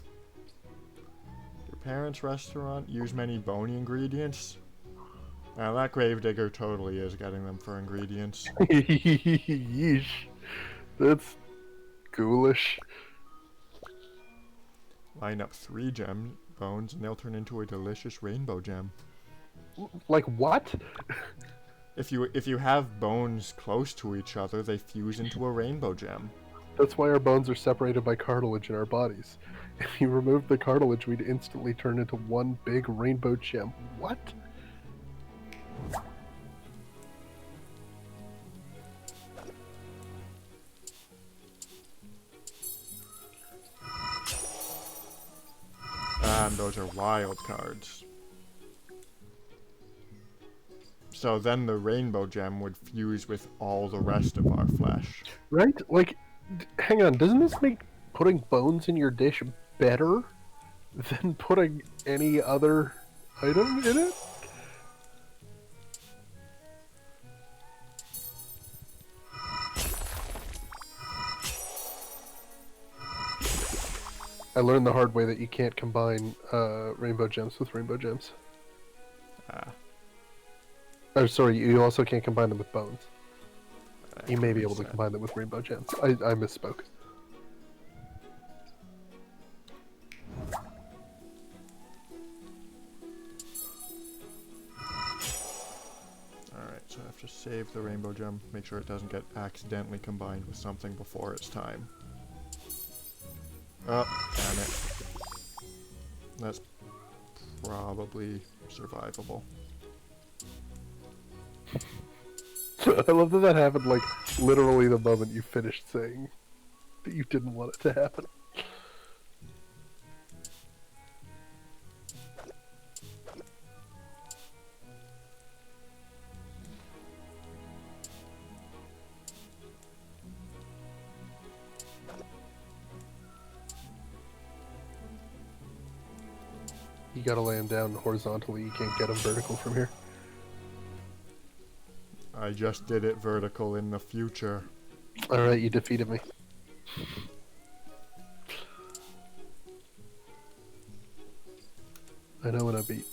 Your parents' restaurant use many bony ingredients? Now that gravedigger totally is getting them for ingredients. Yeesh. That's ghoulish. Line up 3 gem bones and they'll turn into a delicious rainbow gem. Like what? If you have bones close to each other, they fuse into a rainbow gem. That's why our bones are separated by cartilage in our bodies. If you remove the cartilage, we'd instantly turn into one big rainbow gem. What? And those are wild cards. So then the rainbow gem would fuse with all the rest of our flesh. Right? Like, hang on, doesn't this make putting bones in your dish better than putting any other item in it? I learned the hard way that you can't combine rainbow gems with rainbow gems. Oh, sorry, you also can't combine them with bones. You may be able to combine them with rainbow gems. I misspoke. Alright, so I have to save the rainbow gem, make sure it doesn't get accidentally combined with something before it's time. Oh, damn it. That's probably survivable. I love that happened, like, literally the moment you finished saying that you didn't want it to happen. You gotta lay him down horizontally, you can't get him vertical from here. I just did it vertical in the future. Alright, you defeated me. I know when I beat.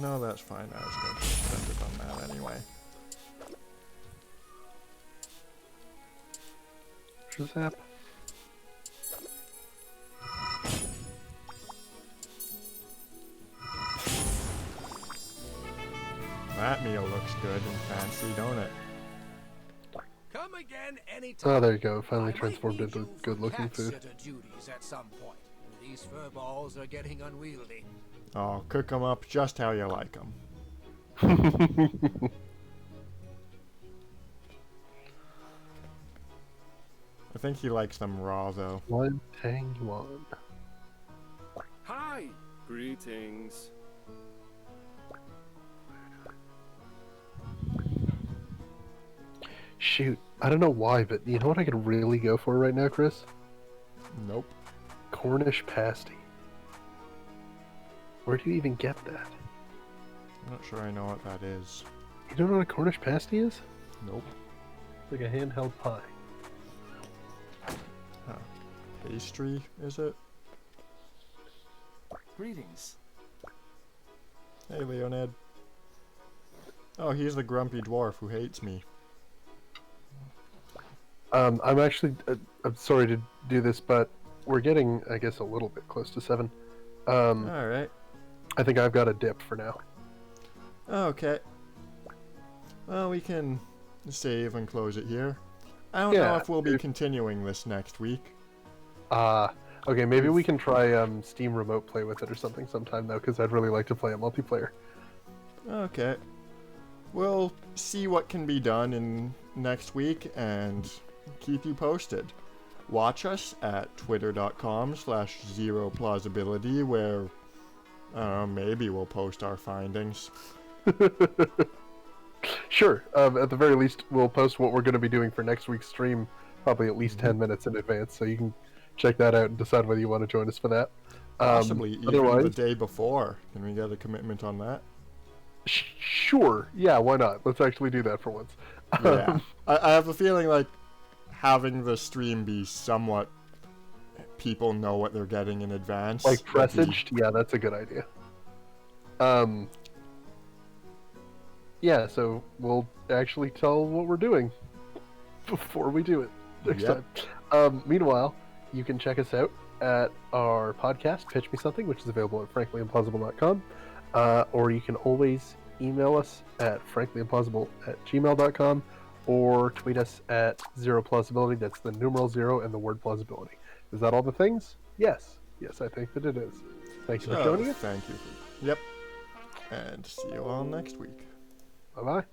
No, that's fine. I was going to spend it on that anyway. Shazap. looks good and fancy, don't it? Come again anytime. Oh, there you go. It finally I might transformed need into you for good-looking cat food. sitter duties at some point. These fur balls are getting unwieldy. Oh, cook them up just how you like them. I think he likes them raw, though. One Tang Yuan. Hi! Greetings. Shoot, I don't know why, but you know what I could really go for right now, Chris? Nope. Cornish pasty. Where do you even get that? I'm not sure I know what that is. You don't know what a Cornish pasty is? Nope. It's like a handheld pie. Huh. Pastry, is it? Greetings. Hey, Leonid. Oh, he's the grumpy dwarf who hates me. I'm actually, I'm sorry to do this, but we're getting, I guess, a little bit close to 7. Alright. I think I've got a dip for now. Okay. Well, we can save and close it here. I don't know if we'll be continuing this next week. Okay, maybe we can try Steam Remote Play with it or something sometime, though, because I'd really like to play a multiplayer. Okay. We'll see what can be done in next week and keep you posted. Watch us at twitter.com/zeroplausibility where, maybe we'll post our findings. Sure. At the very least, we'll post what we're going to be doing for next week's stream probably at least 10 minutes in advance, so you can check that out and decide whether you want to join us for that. Possibly even otherwise, the day before. Can we get a commitment on that? Sure. Yeah, why not? Let's actually do that for once. Yeah. I have a feeling like having the stream be somewhat people know what they're getting in advance. Like presaged? Yeah, that's a good idea. Yeah, so we'll actually tell what we're doing before we do it next time. Meanwhile, you can check us out at our podcast, Pitch Me Something, which is available at franklyimplausible.com. Or you can always email us at franklyimplausible@gmail.com or tweet us at zeroplausibility. That's the numeral 0 and the word plausibility. Is that all the things? Yes. Yes, I think that it is. Thank you for joining us. Thank you. Yep. And see you all next week. Bye-bye.